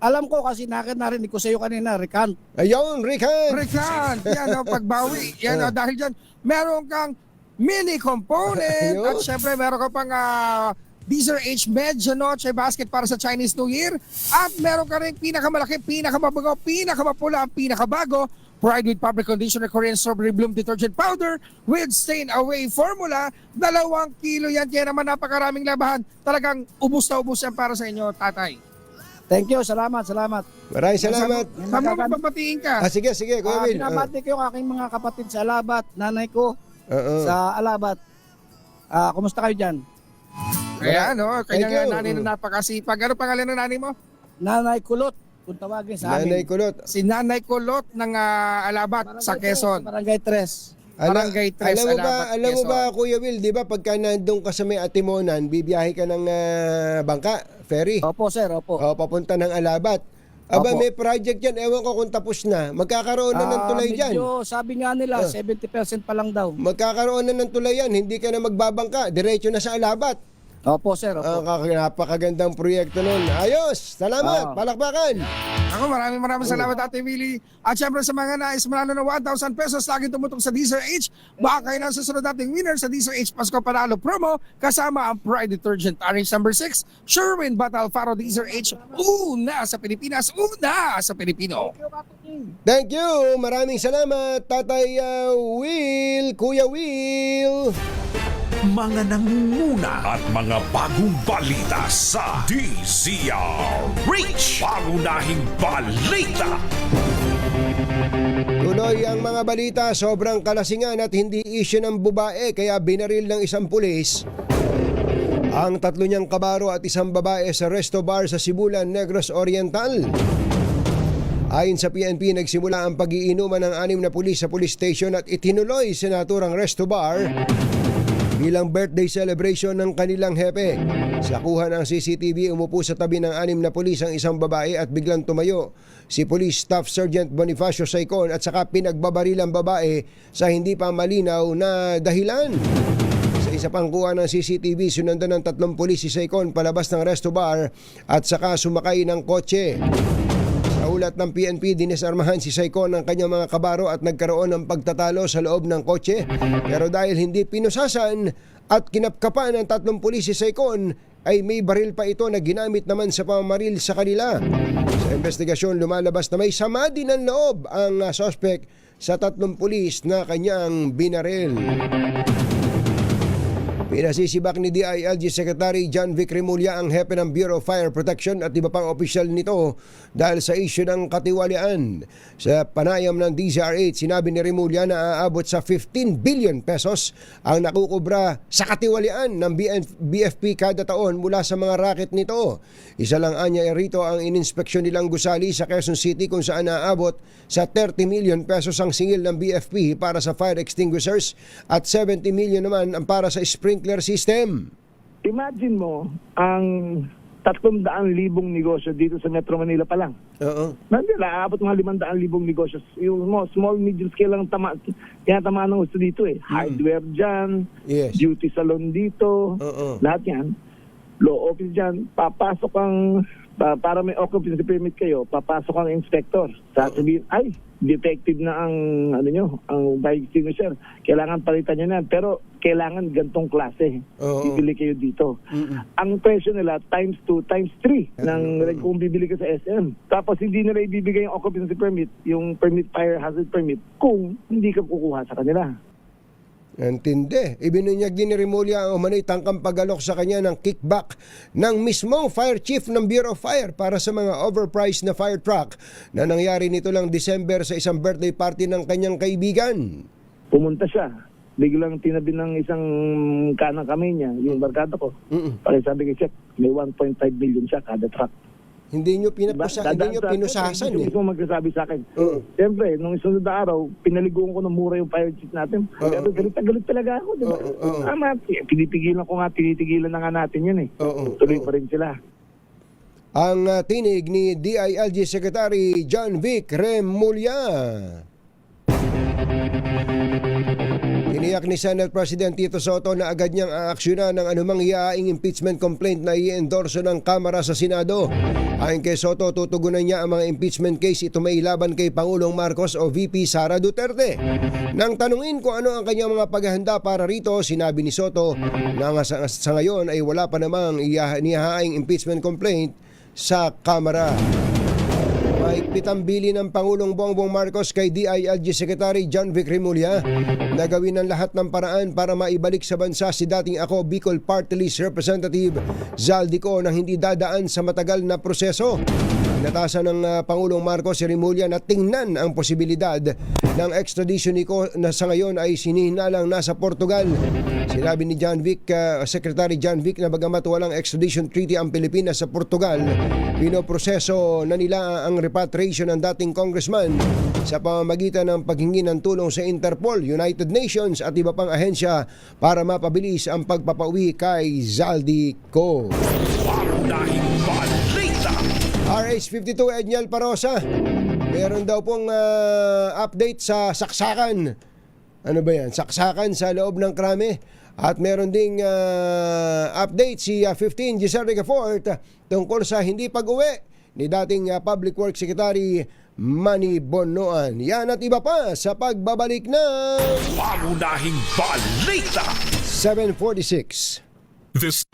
Alam ko kasi narinig ko sa iyo kanina, recant. Ayun, Rican. Recant! Yan pagbawi. Yan dahil dyan, meron kang mini component. Ayun. At syempre, meron ka pang DZRH Medyo Noche basket para sa Chinese New Year. At meron ka rin pinakamalaki, pinakamabago, pinakamapula, pinakabago, Pride with Fabric Conditioner Korean Strawberry Bloom Detergent Powder with Stain Away Formula. 2 kilo yan. Kaya naman napakaraming labahan. Talagang ubus na ubus yan para sa inyo, tatay. Thank you, salamat. Maraming salamat. Saan mo magpapatiin ka? Sige, Kuya Will. Binabati ko yung aking mga kapatid sa Alabat, nanay ko sa Alabat. Kumusta kayo dyan? Kaya Thank you. kanya nanay na napakasipag. Ano pangalan ng nanay mo? Nanay Kulot, kung tawagin sa amin. Nanay Kulot. Si Nanay Kulot ng Alabat sa Quezon. Barangay 3. Barangay 3, alam mo ba, Quezon. Kuya Will, di ba pagka nandun ka sa may Atimonan, bibiyahe ka ng bangka, ferry, Opo, sir, opo. papunta ng Alabat. Aba, Opo. may project yan, ewan ko kung tapos na. Magkakaroon na ng tulay dyan. Medyo, sabi nga nila, 70% pa lang daw. Magkakaroon na ng tulay yan, hindi ka na magbabangka, diretso na sa Alabat. Opo, sir, opo. Napakagandang proyekto nun. Ayos! Salamat! Palakpakan! Ako, maraming salamat, Ate Willie. At syempre sa mga nais manalo ng 1,000 pesos, lagi tumutok sa DZRH. Baka kayo na susunod nating winner sa DZRH Pasko Panalo promo kasama ang Pride Detergent RH number 6, Sherwin Bat Alfaro DZRH. Una sa Pilipinas, una sa Pilipino. Thank you! Maraming salamat, Tatay Will, Kuya Will! Mga nangunguna at mga bagong balita sa DZRH. Pangunahing balita. Tuloy ang mga balita, sobrang kalasingan at hindi isyu ng babae kaya binaril ng isang pulis ang 3 niyang kabaro at isang babae sa resto bar sa Sibulan, Negros Oriental. Ayon sa PNP, nagsimula ang pag-iinuman ng 6 na pulis sa police station at itinuloy sa naturang resto bar bilang birthday celebration ng kanilang hepe. Sa kuha ng CCTV, umupo sa tabi ng 6 na pulis ang isang babae at biglang tumayo si Police Staff Sergeant Bonifacio Saicon at saka pinagbabaril ang babae sa hindi pa malinaw na dahilan. Sa isa pang kuha ng CCTV, sunundan ng 3 pulis si Saicon palabas ng resto bar at saka sumakay ng kotse. Sa ulat ng PNP, dinesarmahan si Saicon ng kanyang mga kabaro at nagkaroon ng pagtatalo sa loob ng kotse. Pero dahil hindi pinusasan at kinapkapan ng 3 pulis si Saicon, ay may baril pa ito na ginamit naman sa pamamaril sa kanila. Sa investigasyon, lumalabas na may sama din ng loob ang suspect sa 3 pulis na kanyang binaril. Pinasisibak ni DILG Secretary John Vic Remulla ang hepe ng Bureau of Fire Protection at iba pang opisyal nito dahil sa isyu ng katiwalian. Sa panayam ng DZRH, sinabi ni Remulla na aabot sa 15 billion pesos ang nakukubra sa katiwalian ng BFP kada taon mula sa mga racket nito. Isa lang anya rito ang ininspeksyon nilang gusali sa Quezon City kung saan naabot sa 30 million pesos ang singil ng BFP para sa fire extinguishers at 70 million naman ang para sa sprinkler system. Imagine mo ang 300,000 negosyo dito sa Metro Manila pa lang. Oo. Nandiyan, aabot mga 500,000 negosyo. Yung small, medium scale lang tinatamaan ng gusto dito eh. Hardware dyan, Yes. beauty salon dito, lahat yan. Law office dyan, papasok ang, para may occupancy permit kayo, papasok ang inspector. Sasabihin, ay, detective na ang, ang fire extinguisher. Kailangan palitan nyo na. Pero, kailangan gantong klase. Bibili kayo dito. Ang presyo nila, times 2, times 3 kung bibili ka sa SM. Tapos, hindi nila ibibigay yung occupancy permit, yung permit, fire hazard permit, kung hindi ka kukuha sa kanila. Antindi. Ibinunyag din ni Remulla ang umano'y tangkang pag-alok sa kanya ng kickback ng mismong fire chief ng Bureau of Fire para sa mga overpriced na fire truck na nangyari nito lang December sa isang birthday party ng kanyang kaibigan. Pumunta siya. Biglang tinabi ng isang kanang kamay niya, yung barkada ko. Pare sabi ko, check, may 1.5 million siya kada truck. Hindi nyo pinusasan eh. Hindi ko magsasabi sa akin. Siyempre, nung isunod na araw, pinaliguan ko ng mura yung fire chief natin. Pero galit talaga ako, diba? Tama, tinitigilan na nga natin yun eh. Tuloy pa rin sila. Ang tinig ni DILG Secretary John Vic Remulla. Tiniyak ni Senate President Tito Soto na agad niyang aaksyonan ng anumang iaing impeachment complaint na i-endorso ng Kamara sa Senado. Ayon kay Soto, tutugunan niya ang mga impeachment case ito may laban kay Pangulong Marcos o VP Sara Duterte. Nang tanungin kung ano ang kanyang mga paghahanda para rito, sinabi ni Soto na sa ngayon ay wala pa namang inihahaing impeachment complaint sa Kamara. Mahigpit ang bili ng Pangulong Bongbong Marcos kay DILG Secretary John Vic Remulla na gawin ang lahat ng paraan para maibalik sa bansa si dating Ako Bicol Party List Representative Zaldico na hindi dadaan sa matagal na proseso. Inatasan ng Pangulong Marcos si Rimulya na tingnan ang posibilidad ng extradition ni Ko na sa ngayon ay sinihinalang nasa Portugal. Sinabi ni Secretary John Vic na bagamat walang extradition treaty ang Pilipinas sa Portugal, pinoproseso na nila ang repatriation ng dating congressman sa pamamagitan ng paghingi ng tulong sa Interpol, United Nations at iba pang ahensya para mapabilis ang pagpapauwi kay Zaldico. Pangunahing balita. RH52 Edniel Parosa, meron daw pong update sa saksakan. Ano ba yan? Saksakan sa loob ng krame. At meron ding update si 15 Giselle Ricafort tungkol sa hindi pag-uwi ni dating Public Works Secretary Manny Bonoan. Yan at iba pa sa pagbabalik ng Pangunahing balita. 7:46. This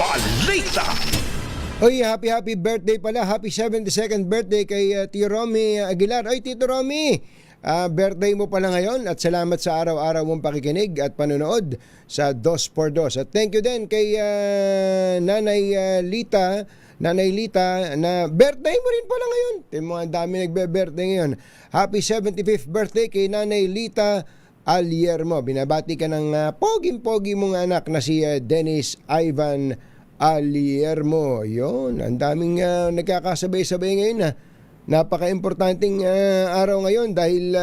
Balita. Oy, happy birthday pala. Happy 72nd birthday kay Tito Romy Aguilar. Oy, Tito Romy, birthday mo pala ngayon at salamat sa araw-araw mong pakikinig at panonood sa 2x2. At thank you din kay Nanay Lita na birthday mo rin pala ngayon. Ang dami nagbe-birthday ngayon. Happy 75th birthday kay Nanay Lita Aliermo. Binabati ka ng poging-pogi mong anak na si Dennis Ivan Aliermo. Yun, ang daming nagkakasabay-sabay ngayon na napaka-importanting araw ngayon dahil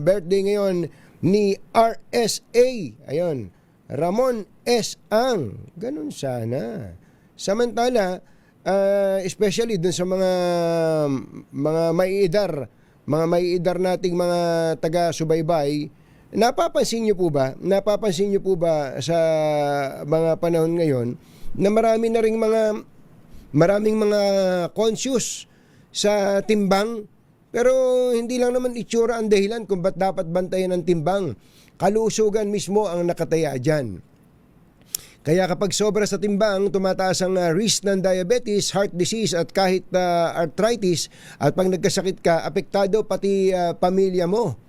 birthday ngayon ni RSA. Ayun, Ramon S. Ang. Ganun sana. Samantala, especially dun sa mga maiidar nating mga taga-subaybay, napapansin niyo po ba sa mga panahon ngayon na maraming mga conscious sa timbang, pero hindi lang naman itsura ang dahilan kung ba't dapat bantayan ang timbang. Kalusugan mismo ang nakataya dyan. Kaya kapag sobra sa timbang, tumataas ang risk ng diabetes, heart disease at kahit arthritis, at pag nagkasakit ka, apektado pati pamilya mo.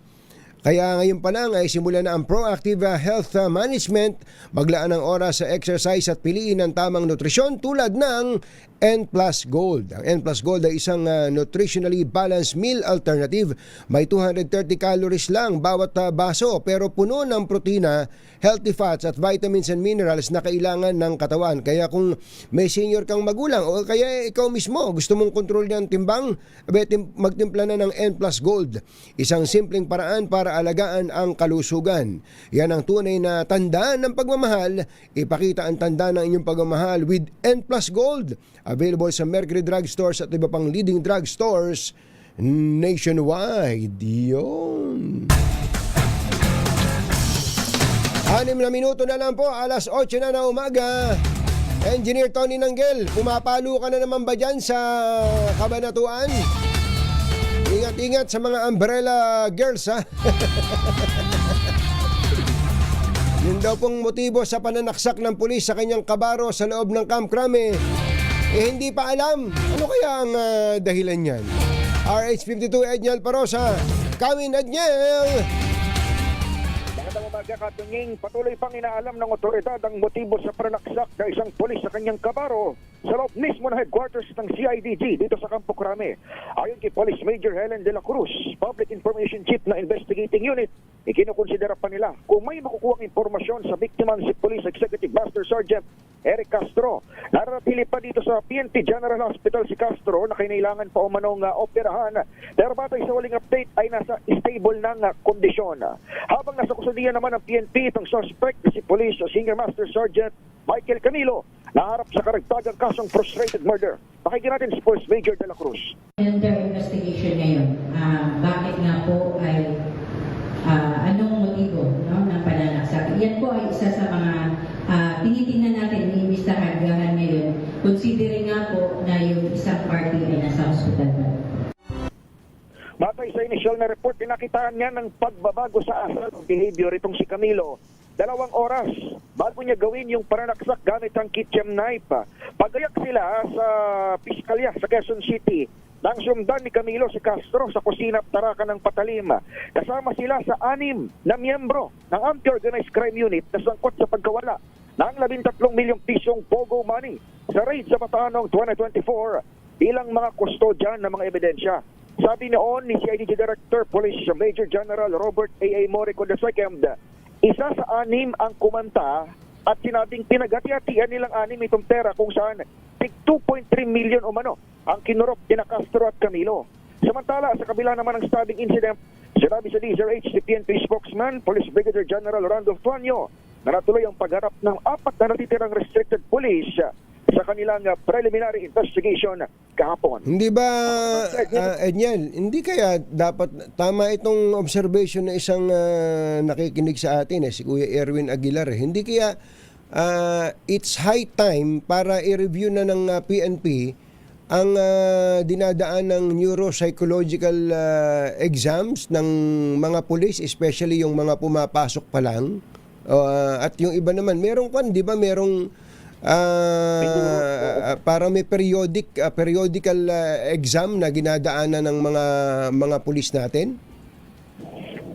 Kaya ngayon pa lang ay simula na ang proactive health management, maglaan ng oras sa exercise at piliin ang tamang nutrisyon tulad ng N+ Gold. Ang N+ Gold ay isang nutritionally balanced meal alternative. May 230 calories lang bawat baso pero puno ng protina, healthy fats at vitamins and minerals na kailangan ng katawan. Kaya kung may senior kang magulang o kaya ikaw mismo gusto mong kontrol ng timbang, magtimpla na ng N+ Gold. Isang simpleng paraan para alagaan ang kalusugan. Yan ang tunay na tanda ng pagmamahal. Ipakita ang tanda ng inyong pagmamahal with N+ Gold. Available sa Mercury Drug Stores at iba pang leading drug stores nationwide. Yun. 6 na minuto na lang po, alas 8 na umaga. Engineer Tony Nanggel, pumapalo ka na naman ba dyan sa Kabanatuan? Ingat-ingat sa mga umbrella girls, ha? Yun daw pong motibo sa pananaksak ng pulis sa kanyang kabaro sa loob ng Camp Crame. Hindi pa alam. Ano kaya ang dahilan niyan? RH52 Edniel Parosa. Kamin Edniel! Magandang umaga, Katunging. Patuloy pang inaalam ng otoridad ang motibo sa pananaksak ng isang pulis sa kanyang kabaro sa loob mismo ng headquarters ng CIDG dito sa Campo Crame. Ayon kay Police Major Helen de la Cruz, Public Information Chief na Investigating Unit, ikinukonsidera pa nila kung may makukuhang impormasyon sa biktima si Police Executive Master Sergeant Eric Castro. Naratili pa dito sa PNP General Hospital si Castro na kinailangan pa umanong operahan. Pero batay sa waling update ay nasa stable ng kondisyon. Habang nasa kusudian naman ng PNP itong suspect si Police Senior Master Sergeant Michael Camilo, naharap sa karagtagang kasong frustrated murder. Pakinggan natin si Police Major de la Cruz. Under investigation ngayon, bakit nga po ay anong motibo ng pananaksak? Yan po ay isa sa mga tinitingnan natin, iniimbestahan ngayon, considering nga po na yung isang party ay nasa hospital na. Batay sa initial na report, pinakitaan niya ng pagbabago sa asal behavior itong si Camilo. 2 oras bago niya gawin yung pananaksak gamit ang kitchen knife. Pagayak sila sa piskalya sa Quezon City, nang sundan ni Camilo si Castro sa kusina at tarakan ng patalim. Kasama sila sa 6 na miyembro ng Anti-Organized Crime Unit na sangkot sa pagkawala ng 13 milyong pisong pogo money sa raid sa Bataan noong 2024 bilang mga kustodyan ng mga ebidensya. Sabi noon ni CIDG Director Police Major General Robert A.A. Morico II, isa sa 6 ang kumanta at sinabing pinagati-hatian nilang 6 itong pera kung saan tig 2.3 million umano ang kinurop kina Castro at Camilo. Samantala, sa kabila naman ng stabbing incident, sinabi sa DZRH si PNP spokesman, Police Brigadier General Randolph Tuanyo, na natuloy ang pagharap ng 4 na natitirang restricted police sa kanilang preliminary investigation kahapon. Hindi ba, Edniel, hindi kaya dapat tama itong observation na isang nakikinig sa atin, si Kuya Erwin Aguilar. Hindi kaya it's high time para i-review na ng PNP ang dinadaan ng neuropsychological exams ng mga pulis, especially yung mga pumapasok pa lang. At yung iba naman, merong kan, di ba, merong parang may periodical exam na ginadaanan ng mga pulis natin?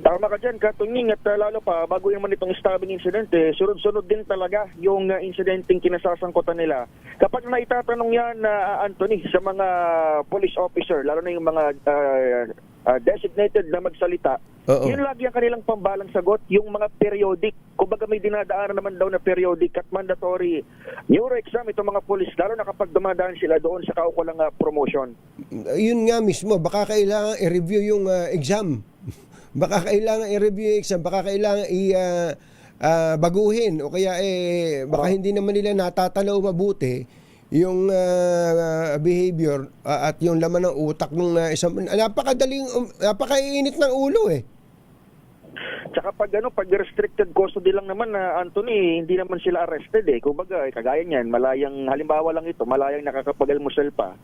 Tama ka dyan, Katunying, at lalo pa, bago naman itong stabbing incident, sunod-sunod din talaga yung incidenting kinasasangkutan nila. Kapag naitatanong yan, Anthony, sa mga police officer, lalo na yung mga designated na magsalita, yun lagi ang kanilang pambalang sagot, yung mga periodic. Kumbaga may dinadaanan naman daw na periodic at mandatory neuro exam itong mga police, lalo na kapag dumadaan sila doon sa kaukulang promotion. Yun nga mismo, baka kailangan i-review yung exam. Baka kailangan i-review yung exam, baka kailangan baguhin o kaya baka hindi naman nila natatalaw mabuti yung behavior at yung laman ng utak ng isang napakainit ng ulo Tsaka pag restricted custody lang naman, Anthony, hindi naman sila arrested Kumbaga, kagaya niyan, halimbawa lang ito, malayang nakakapag-almusal pa.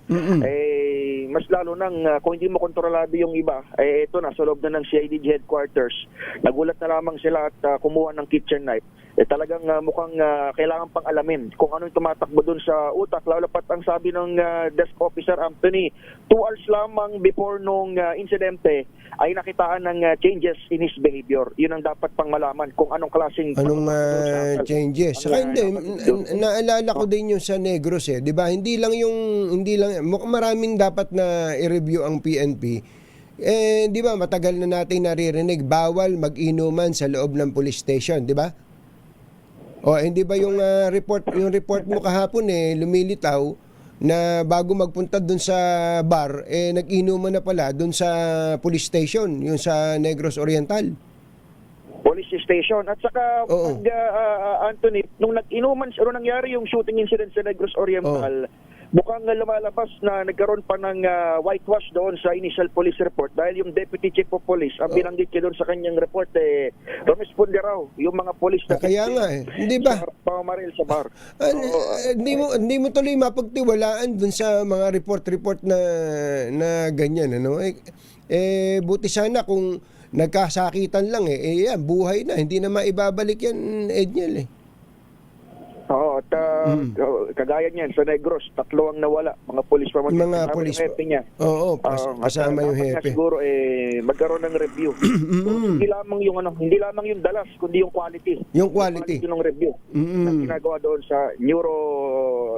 Mas lalo nang kung hindi mo kontrolado yung iba, ito na, sa loob na ng CIDG headquarters, nagulat na lamang sila at kumuha ng kitchen knife. Talagang mukhang kailangan pang alamin kung anong tumatakbo dun sa utak. Lalo pat ang sabi ng desk officer Anthony, 2 hours lamang before nung insidente ay nakitaan ng changes in his behavior. Yun ang dapat pang malaman kung anong klaseng changes. Saka hindi, naalala ko din yung sa Negros di ba? Hindi lang mukhang maraming dapat na i-review ang PNP. Di ba, matagal na natin naririnig, bawal mag-inuman sa loob ng police station, di ba? Hindi ba yung report mo kahapon lumilitaw na bago magpunta dun sa bar, nag-inuman na pala dun sa police station, yung sa Negros Oriental. Police station. At saka, Anthony, nung nag-inuman, nangyari yung shooting incident sa Negros Oriental, mukhang lumalabas na nagkaroon pa ng whitewash doon sa initial police report dahil yung Deputy Chief of Police, ang binanggit niya doon sa kanyang report, rumisponde raw yung mga police na kaya nga hindi ba? Pamamaril sa bar. Hindi mo tuloy mapagtiwalaan doon sa mga report na ganyan. Buti sana kung nagkasakitan lang yan, buhay na, hindi na maibabalik yan, Edniel Oo, at kagaya niyan sa Negros, 3 ang nawala, mga pulis pa mga pulis niya. Oo, kasama yung hepe. Siguro magkaroon ng review. Hindi lamang yung dalas, kundi yung quality. Yung quality ng review na ginagawa doon sa neuro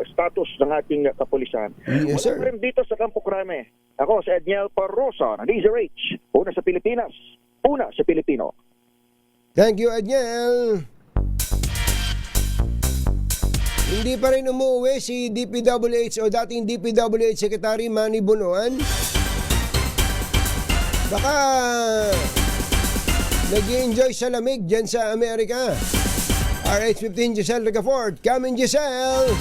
status ng ating kapulisan. Yes, sir. Rin dito sa Campo Crame. Ako si Edniel Parrosa ng DZRH. Una sa Pilipinas, una sa Pilipino. Thank you, Edniel. Hindi pa rin umuwi si DPWH o dating DPWH Secretary Manny Bonoan. Baka nag-i-enjoy sa lamig dyan sa Amerika. RH15 Giselle Ricafort. Come in, Giselle!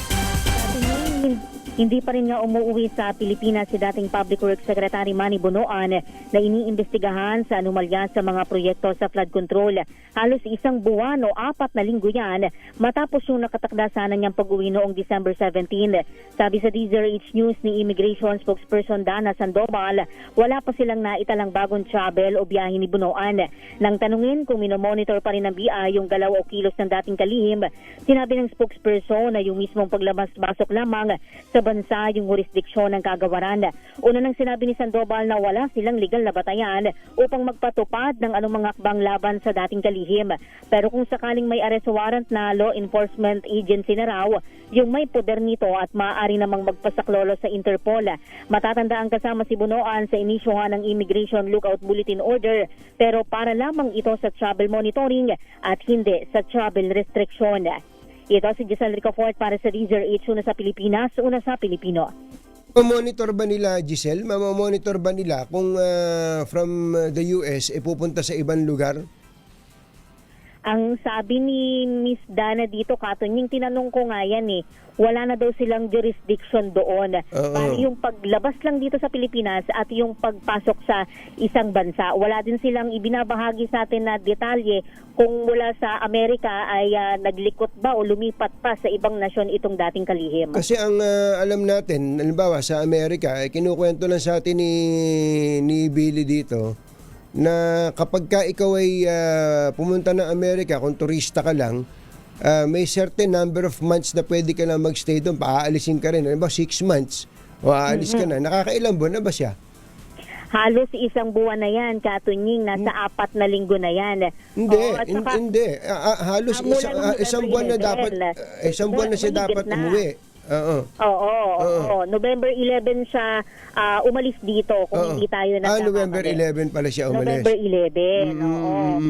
Hindi pa rin nga umuwi sa Pilipinas si dating Public Works Secretary Manny Bonoan na iniimbestigahan sa anomalya sa mga proyekto sa flood control. Halos 1 buwan o 4 na linggo yan matapos yung nakatakda sana niyang pag-uwi noong December 17. Sabi sa DZRH News ni Immigration Spokesperson Dana Sandoval, wala pa silang naitalang bagong travel o biyahe ni Bonoan. Nang tanungin kung minomonitor pa rin ng BI yung galaw o kilos ng dating kalihim, sinabi ng spokesperson na yung mismong paglabas-basok lamang sa bansa yung jurisdiksyon ng kagawaran. Una nang sinabi ni Sandoval na wala silang legal na batayan upang magpatupad ng anumang akbang laban sa dating kalihim. Pero kung sakaling may arrest warrant na law enforcement agency na raw, yung may poder nito at maaari namang magpasaklolo sa Interpol. Matatandaan kasama si Bunoan sa inisyuhan ng Immigration Lookout Bulletin Order, pero para lamang ito sa travel monitoring at hindi sa travel restriction. Ito si Giselle Ricafort para sa Deezer H, una sa Pilipinas, una sa Pilipino. Mamonitor ba nila, Giselle? Mamonitor ba nila kung from the US pupunta sa ibang lugar? Ang sabi ni Miss Dana dito, Katon, yung tinanong ko nga yan wala na daw silang jurisdiction doon. Bali yung paglabas lang dito sa Pilipinas at yung pagpasok sa isang bansa. Wala din silang ibinabahagi sa atin na detalye kung mula sa Amerika ay naglikot ba o lumipat pa sa ibang nasyon itong dating kalihim. Kasi ang alam natin, halimbawa sa Amerika, kinukwento lang sa atin ni Billy dito, na kapag ka ikaw ay pumunta ng Amerika, kung turista ka lang, may certain number of months na pwede ka lang magstay doon, paaalisin ka rin. Ano ba, 6 months o aalis ka na. Nakakailang buwan na ba siya? Halos isang buwan na yan, Katunying. Nasa 4 na linggo na yan. Hindi, hindi. Halos isang buwan na dapat, isang buwan na siya dapat umuwi. Oo. November 11 siya umalis dito kung hindi tayo nagkakamali. November 11 pala siya umalis. November 11, oo.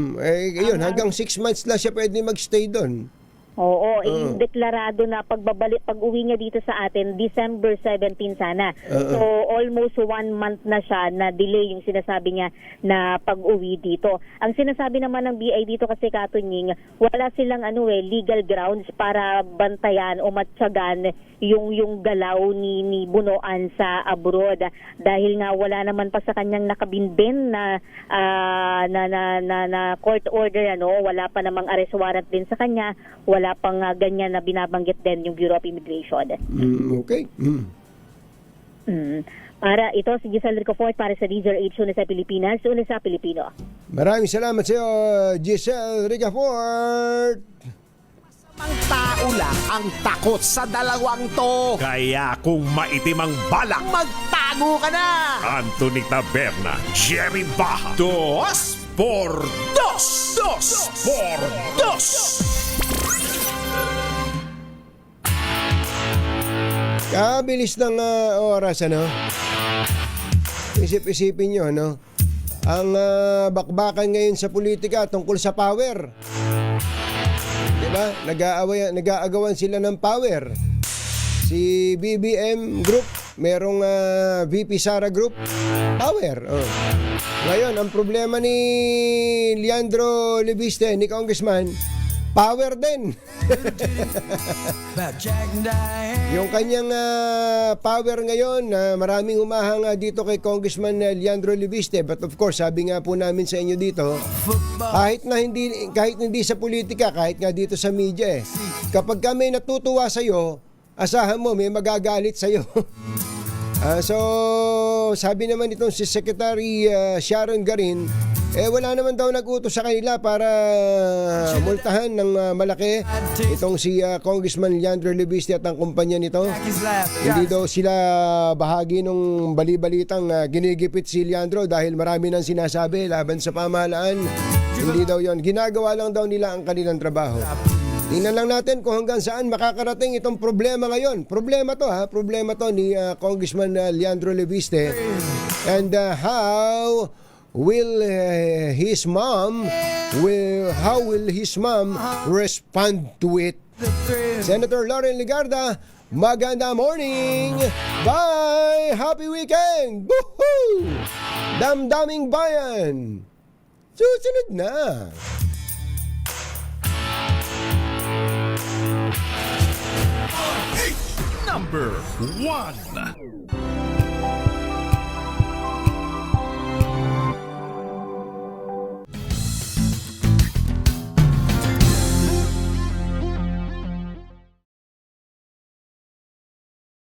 Yun, hanggang 6 months lang siya pwede magstay doon. Oo, deklarado na pag-uwi niya dito sa atin, December 17 sana. So, almost 1 month na siya na delay yung sinasabi niya na pag-uwi dito. Ang sinasabi naman ng BI dito kasi, Katunying, wala silang legal grounds para bantayan o matyagan yung galaw ni Bunoan sa abroad, dahil nga wala naman pa sa kanyang nakabinbin na court order, wala pa namang arrest warrant din sa kanya, wala pang ganyan na binabanggit din yung Bureau of Immigration. Okay. Para ito si Giselle Ricafort para sa Deezer H, una sa Pilipinas, una sa Pilipino. Maraming salamat sa iyo, Giselle Ricafort. Ang tao lang ang takot sa dalawang to. Kaya kung maitim ang balak, magtago ka na! Anthony Taberna, Jerry Baja. 2 por 2! 2 por 2! Kabilis ng oras, Isip-isipin nyo, ang bakbakan ngayon sa politika tungkol sa power. Diba? Nag-aagawan sila ng power. Si BBM Group, merong VP Sara Group, power. Ngayon, ang problema ni Leandro Libiste, ni Congressman, power din. Yung kanyang power ngayon, maraming humahanga dito kay Congressman Leandro Libiste. But of course, sabi nga po namin sa inyo dito, kahit hindi sa politika, kahit nga dito sa media, kapag kami natutuwa sa iyo, asahan mo may magagalit sa iyo. So, sabi naman itong si Secretary Sharon Garin, wala naman daw nag-utos sa kanila para multahan ng malaki itong si Congressman Leandro Libiste at ang kumpanya nito. Hindi daw sila bahagi nung bali-balitang ginigipit si Leandro dahil marami nang sinasabi laban sa pamahalaan. Hindi daw yon. Ginagawa lang daw nila ang kanilang trabaho. Tingnan lang natin kung hanggang saan makakarating itong problema ngayon. Problema to ni Congressman Leandro Libiste. And how will his mom respond to it? Senator Lauren Legarda, maganda morning. Bye. Happy weekend. Woohoo! Damdaming bayan. Susunod na. Number 1.